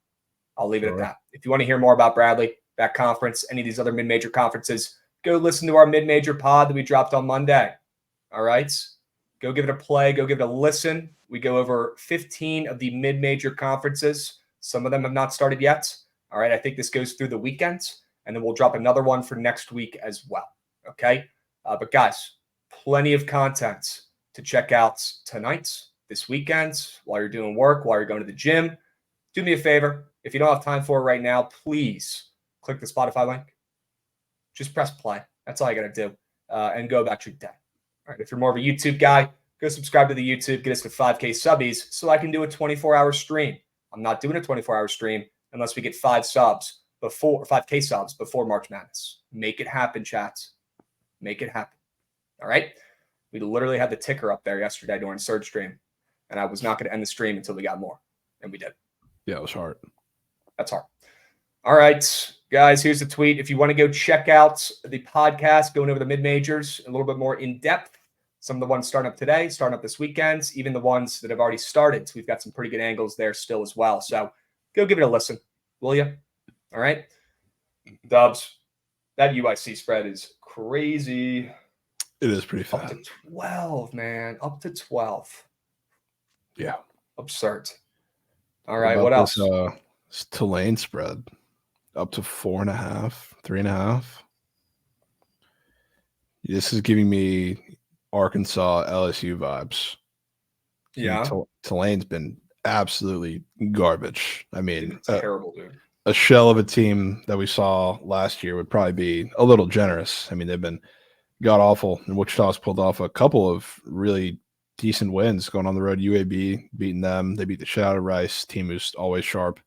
I'll leave it at that. If you want to hear more about Bradley, that conference, any of these other mid-major conferences, go listen to our mid-major pod that we dropped on Monday. All right? Go give it a play. Go give it a listen. We go over 15 of the mid-major conferences. Some of them have not started yet. All right? I think this goes through the weekend, and then we'll drop another one for next week as well. Okay? But guys, plenty of content to check out tonight, this weekend, while you're doing work, while you're going to the gym. Do me a favor. If you don't have time for it right now, please click the Spotify link. Just press play. That's all you got to do. And go about your day. All right. If you're more of a YouTube guy, go subscribe to the YouTube. Get us to 5K subbies so I can do a 24-hour stream. I'm not doing a 24-hour stream unless we get 5K subs before March Madness. Make it happen, chats. Make it happen. All right. We literally had the ticker up there yesterday during Surge stream, and I was not going to end the stream until we got more, and we did. Yeah, it was hard. That's hard. All right, guys, here's the tweet. If you want to go check out the podcast, going over the mid-majors a little bit more in depth, some of the ones starting up today, starting up this weekend, even the ones that have already started. So we've got some pretty good angles there still as well. So go give it a listen, will you? All right. Dubs, that UIC spread is crazy. It is pretty Up fast. to 12, man. Up to 12. Yeah. Absurd. All right, what else? This Tulane spread up to 4.5, 3.5. This is giving me Arkansas LSU vibes. Yeah. Tulane's been absolutely garbage. I mean, It's terrible, dude. A shell of a team that we saw last year would probably be a little generous. I mean, they've been god awful, and Wichita's pulled off a couple of really decent wins going on the road. UAB beating them. They beat the shit out of Rice, team who's always sharp.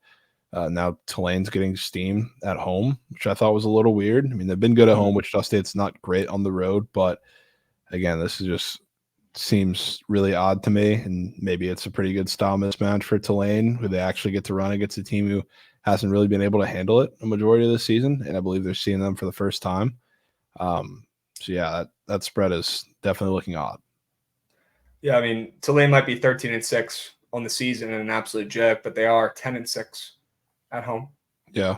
Now Tulane's getting steam at home, which I thought was a little weird. I mean, they've been good at home. Wichita State's not great on the road, but again, this is just seems really odd to me, and maybe it's a pretty good style mismatch for Tulane, who they actually get to run against a team who hasn't really been able to handle it a majority of the season, and I believe they're seeing them for the first time. So yeah, that spread is definitely looking odd. Yeah, I mean, Tulane might be 13-6 on the season and an absolute joke, but they are 10-6 at home. Yeah.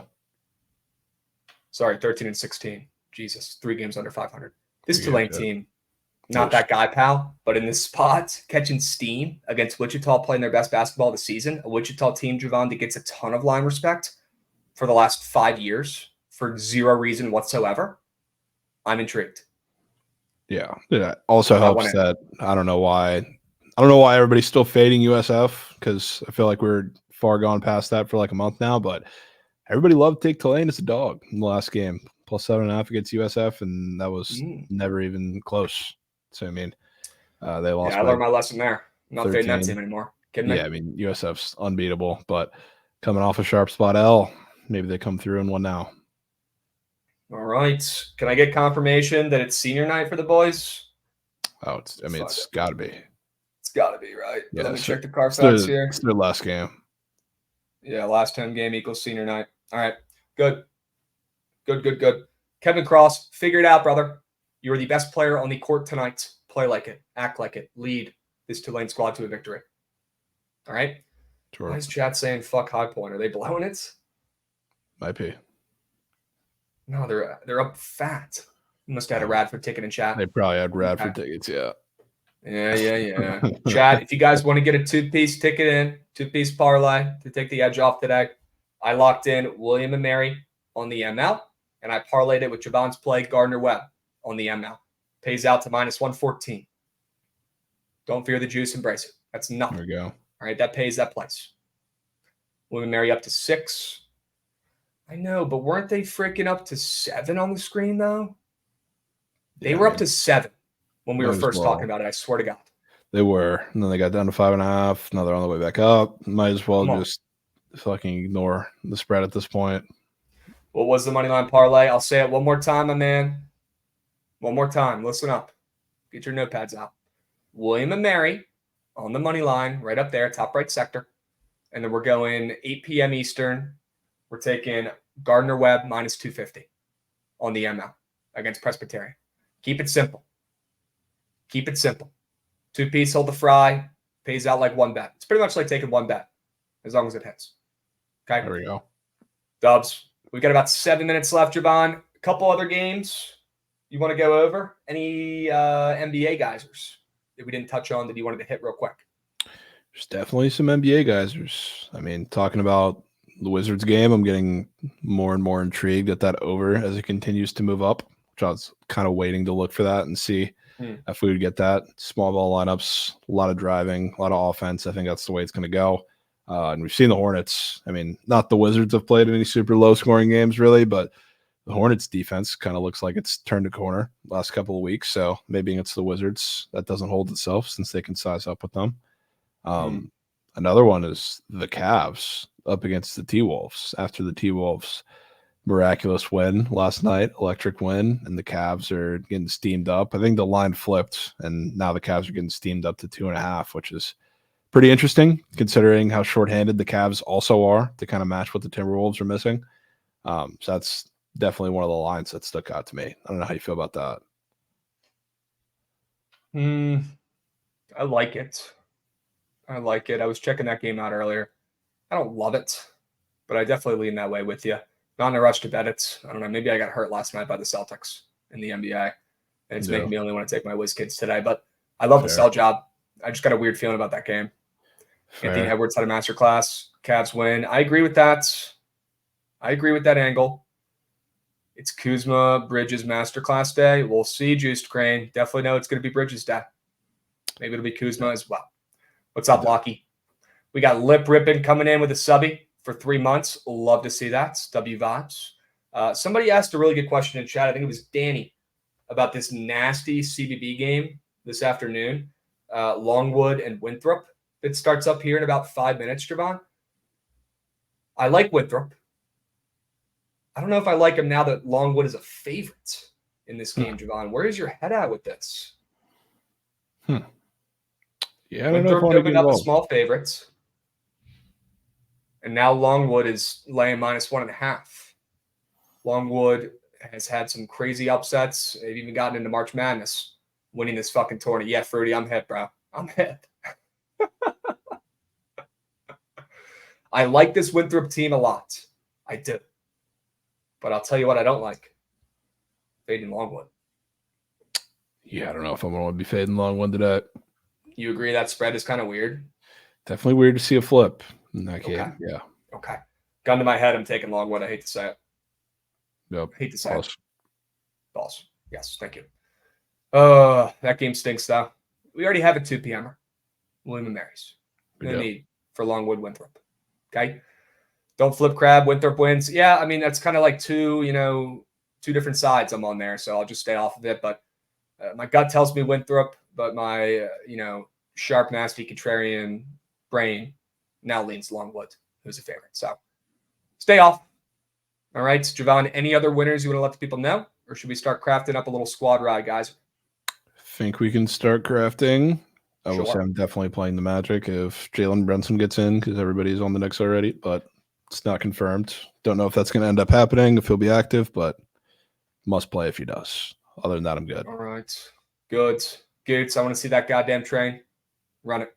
Sorry, 13-16. Jesus, 3 games under 500. This Yeah, Tulane good. team, not that guy, pal, but in this spot, catching steam against Wichita, playing their best basketball of the season. A Wichita team, Javon, that gets a ton of line respect for the last 5 years for zero reason whatsoever. I'm intrigued. Yeah. It also I helps wanna- that I don't know why everybody's still fading USF, because I feel like we're far gone past that for like a month now, but everybody loved to take Tulane as a dog in the last game, plus 7.5 against USF, and that was never even close. So I mean, they lost. Yeah, I learned my lesson there. I'm not fading that 13. team anymore. Kidding me? Yeah, I mean, USF's unbeatable, but coming off a sharp spot L, maybe they come through and win now. All right. Can I get confirmation that it's senior night for the boys? Oh, it's got to be. It's got to be, right? Yeah, Let me so check the Carfax here. It's their last game. Yeah, last home game equals senior night. All right. Good. Kevin Cross, figure it out, brother. You are the best player on the court tonight. Play like it. Act like it. Lead this Tulane squad to a victory. All right? Sure. Why is chat saying fuck High Point? Are they blowing it? Might be. No, they're up fat. You must have had a Radford ticket in chat. They probably had Radford tickets, yeah. Yeah. Chat, if you guys want to get a two-piece ticket in, two-piece parlay to take the edge off today, I locked in William and Mary on the ML, and I parlayed it with Javon's play Gardner Webb on the ML. Pays out to -114. Don't fear the juice, embrace it. That's nothing. There we go. All right, that pays that place. William and Mary up to 6. I know, but weren't they freaking up to 7 on the screen, though? They were up to 7 when we were first talking about it, I swear to God. They were. And then they got down to 5.5. Now they're on the way back up. Might as well just fucking ignore the spread at this point. What was the money line parlay? I'll say it one more time, my man. One more time. Listen up. Get your notepads out. William and Mary on the money line, right up there, top right sector. And then we're going 8 p.m. Eastern. We're taking Gardner Webb minus 250 on the ML against Presbyterian. Keep it simple. Keep it simple. 2-piece, hold the fry, pays out like one bet. It's pretty much like taking one bet as long as it hits. Okay. There we go. Dubs. We've got about 7 minutes left, Javon. A couple other games you want to go over? Any NBA geysers that we didn't touch on that you wanted to hit real quick? There's definitely some NBA geysers. I mean, talking about the Wizards game, I'm getting more and more intrigued at that over as it continues to move up, which I was kind of waiting to look for that and see if we would get that. Small ball lineups, a lot of driving, a lot of offense. I think that's the way it's going to go. And we've seen the Hornets. I mean, not the Wizards have played any super low-scoring games, really, but the Hornets' defense kind of looks like it's turned a corner last couple of weeks. So maybe against the Wizards, that doesn't hold itself since they can size up with them. Another one is the Cavs up against the T-Wolves. After the T-Wolves' miraculous win last night, electric win, and the Cavs are getting steamed up. I think the line flipped, and now the Cavs are getting steamed up to 2.5, which is pretty interesting considering how shorthanded the Cavs also are to kind of match what the Timberwolves are missing. So that's definitely one of the lines that stuck out to me. I don't know how you feel about that. I like it. I like it. I was checking that game out earlier. I don't love it, but I definitely lean that way with you. Not in a rush to bet it. I don't know. Maybe I got hurt last night by the Celtics in the NBA, and it's making me only want to take my Wiz kids today. But I love the sell job. I just got a weird feeling about that game. Anthony Edwards had a masterclass. Cavs win. I agree with that. I agree with that angle. It's Kuzma Bridges masterclass day. We'll see. Juiced Crane. Definitely know it's going to be Bridges day. Maybe it'll be Kuzma as well. What's up, Lockie? We got Lip Rippin coming in with a subby for 3 months. Love to see that. W Vibes. Somebody asked a really good question in chat. I think it was Danny about this nasty CBB game this afternoon. Longwood and Winthrop. It starts up here in about 5 minutes, Javon. I like Winthrop. I don't know if I like him now that Longwood is a favorite in this game, Javon. Where is your head at with this? Yeah, I don't know if I Winthrop opened up the small favorites. And now Longwood is laying minus 1.5. Longwood has had some crazy upsets. They've even gotten into March Madness, winning this fucking tournament. Yeah, Fruity, I'm hip, bro. I'm hip. I like this Winthrop team a lot. I do. But I'll tell you what I don't like. Fading Longwood. Yeah, I don't know if I'm going to be fading Longwood today. You agree that spread is kind of weird? Definitely weird to see a flip in that game. Okay. Yeah. Okay. Gun to my head, I'm taking Longwood. I hate to say it. Yep. I hate to say it. False. Yes, thank you. That game stinks, though. We already have a 2 p.m. William and Mary's. No need for Longwood Winthrop. Okay? Don't flip crab. Winthrop wins. Yeah, I mean, that's kind of like two different sides I'm on there, so I'll just stay off of it. But my gut tells me Winthrop, but my, sharp, nasty, contrarian brain now leans Longwood, who's a favorite. So stay off. All right, Javon, any other winners you want to let the people know? Or should we start crafting up a little squad ride, guys? Think we can start crafting. I will say Sure. I'm definitely playing the Magic if Jalen Brunson gets in because everybody's on the Knicks already, but it's not confirmed. Don't know if that's going to end up happening, if he'll be active, but must play if he does. Other than that, I'm good. All right. Good. Goots, I want to see that goddamn train. Run it.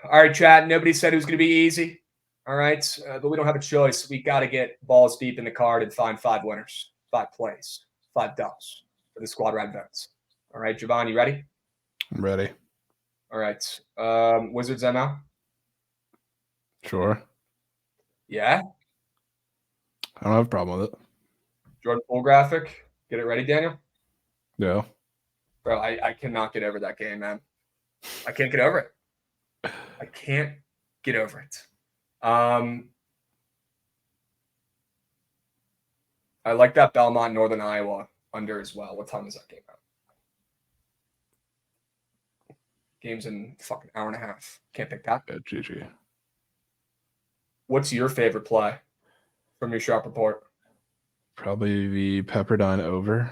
All right, chat. Nobody said it was going to be easy. All right. But we don't have a choice. We got to get balls deep in the card and find 5 winners, 5 plays, 5 dubs for the squad ride votes. All right, Javon, you ready? I'm ready. All right. Wizards ML? Sure. Yeah. I don't have a problem with it. Jordan full graphic. Get it ready, Daniel? Yeah. Bro, I cannot get over that game, man. I can't get over it. I can't get over it. I like that Belmont Northern Iowa under as well. What time is that game out? Game's in fucking hour and a half. Can't pick that. Yeah, GG. What's your favorite play from your sharp report? Probably the Pepperdine over.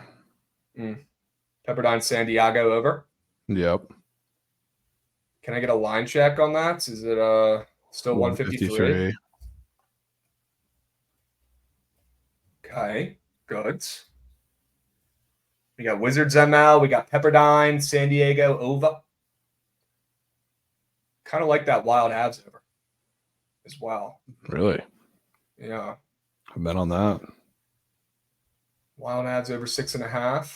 Pepperdine San Diego over. Yep. Can I get a line check on that? Is it still 153? Okay, good. We got Wizards ML. We got Pepperdine San Diego over. Kind of like that Wild Avs over as well. Really? Yeah. I've been on that. Wild Avs over 6.5.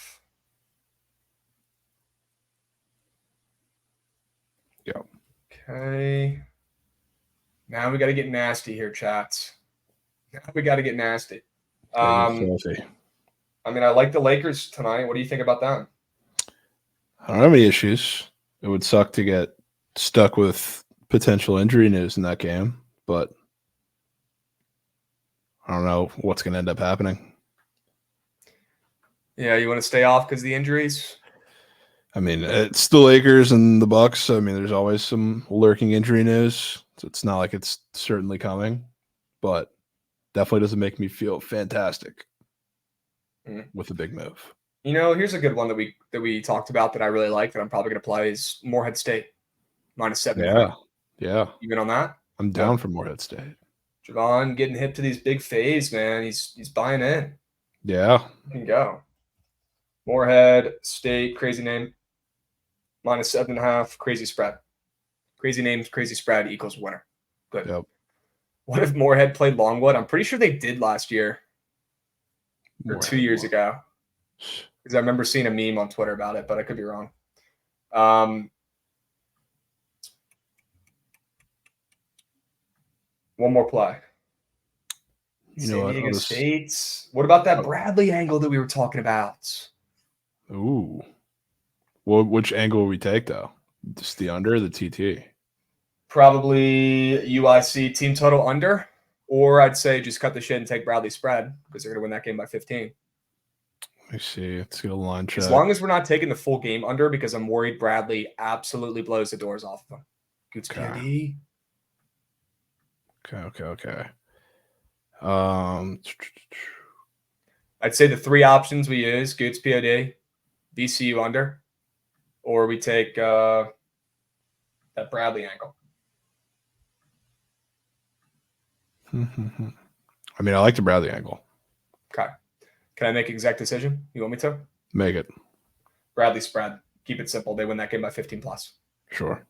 Yep. Okay. Now we got to get nasty here, chats. Now we got to get nasty. I mean, I like the Lakers tonight. What do you think about them? I don't have any issues. It would suck to get stuck with potential injury news in that game, but I don't know what's going to end up happening. Yeah, you want to stay off because of the injuries? I mean, it's the Lakers and the Bucks. I mean, there's always some lurking injury news. So it's not like it's certainly coming, but definitely doesn't make me feel fantastic with a big move. You know, here's a good one that we talked about that I really like that I'm probably going to play is Morehead State -7. Yeah. You been on that? I'm down for Morehead State. Javon getting hip to these big faves, man. He's buying in. Yeah. You can go. Morehead State, crazy name. -7.5, crazy spread. Crazy names, crazy spread equals winner. Good. Yep. What if Morehead played Longwood? I'm pretty sure they did last year or 2 years ago. Because I remember seeing a meme on Twitter about it, but I could be wrong. One more play. San Diego State. What about that Bradley angle that we were talking about? Ooh. Well, which angle would we take, though? Just the under or the TT? Probably UIC team total under, or I'd say just cut the shit and take Bradley spread because they're going to win that game by 15. Let me see. Let's get a line check. As long as we're not taking the full game under because I'm worried Bradley absolutely blows the doors off of him. Goots POD. Okay. I'd say the three options we use, Goots POD, VCU under, or we take that Bradley angle. I mean, I like the Bradley angle. Okay. Can I make an exact decision? You want me to? Make it. Bradley spread. Keep it simple. They win that game by 15 plus. Sure.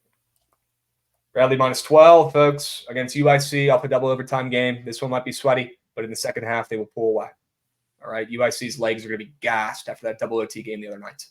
Bradley -12, folks, against UIC off a double overtime game. This one might be sweaty, but in the second half, they will pull away. All right. UIC's legs are going to be gassed after that double OT game the other night.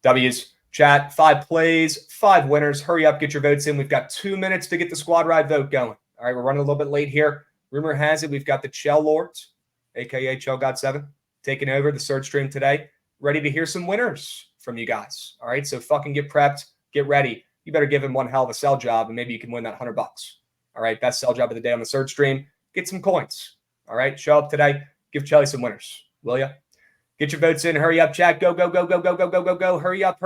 W's. Chat, 5 plays, 5 winners. Hurry up, get your votes in. We've got 2 minutes to get the squad ride vote going. All right, we're running a little bit late here. Rumor has it we've got the Chell Lords, a.k.a. Chell God 7, taking over the Surge stream today. Ready to hear some winners from you guys. All right, so fucking get prepped, get ready. You better give him one hell of a sell job, and maybe you can win that $100. All right, best sell job of the day on the Surge stream. Get some coins. All right, show up today. Give Chelly some winners, will you? Get your votes in. Hurry up, chat. Go. Hurry up.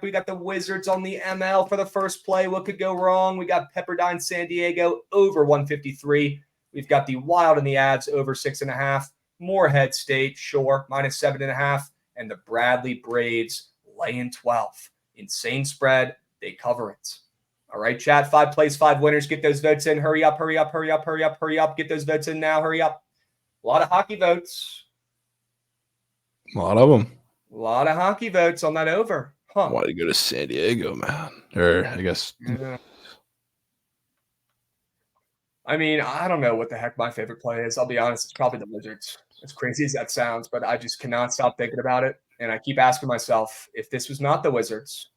We got the Wizards on the ML for the first play. What could go wrong? We got Pepperdine San Diego over 153. We've got the Wild and the Avs over 6.5. Morehead State, sure, -7.5. And the Bradley Braves laying 12. Insane spread. They cover it. All right, chat. 5 plays, 5 winners. Get those votes in. Hurry up. Get those votes in now. Hurry up. A lot of hockey votes. A lot of them. A lot of hockey votes on that over. Huh. Why do you go to San Diego, man? Or I guess. Yeah. I mean, I don't know what the heck my favorite play is. I'll be honest. It's probably the Wizards. As crazy as that sounds, but I just cannot stop thinking about it. And I keep asking myself, if this was not the Wizards,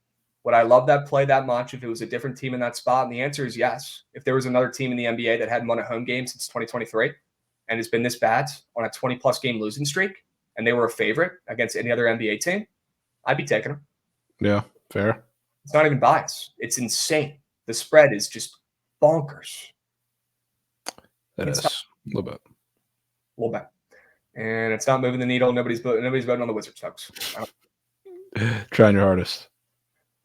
would I love that play that much if it was a different team in that spot? And the answer is yes. If there was another team in the NBA that hadn't won a home game since 2023 and has been this bad on a 20-plus game losing streak, and they were a favorite against any other NBA team, I'd be taking them. Yeah, fair. It's not even bias. It's insane. The spread is just bonkers. It is. A little bit. A little bit. And it's not moving the needle. Nobody's voting on the Wizards, folks. Trying your hardest.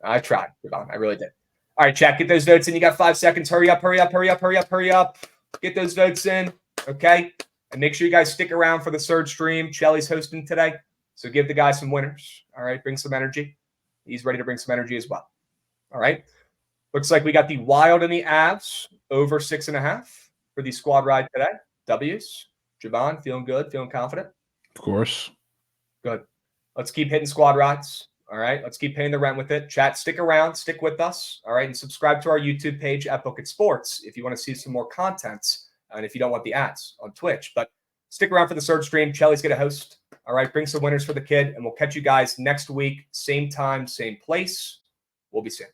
I tried. I really did. All right, chat. Get those votes in. You got 5 seconds. Hurry up. Get those votes in. Okay? And make sure you guys stick around for the Surge stream. Chelly's hosting today. So give the guy some winners. All right. Bring some energy. He's ready to bring some energy as well. All right. Looks like we got the Wild and the Avs over 6.5 for the squad ride today. W's. Javon, feeling good, feeling confident? Of course. Good. Let's keep hitting squad rides. All right. Let's keep paying the rent with it. Chat, stick around, stick with us. All right. And subscribe to our YouTube page at Book It Sports if you want to see some more content and if you don't want the ads on Twitch. But stick around for the third stream. Chelly's going to host. All right. Bring some winners for the kid. And we'll catch you guys next week. Same time, same place. We'll be seeing.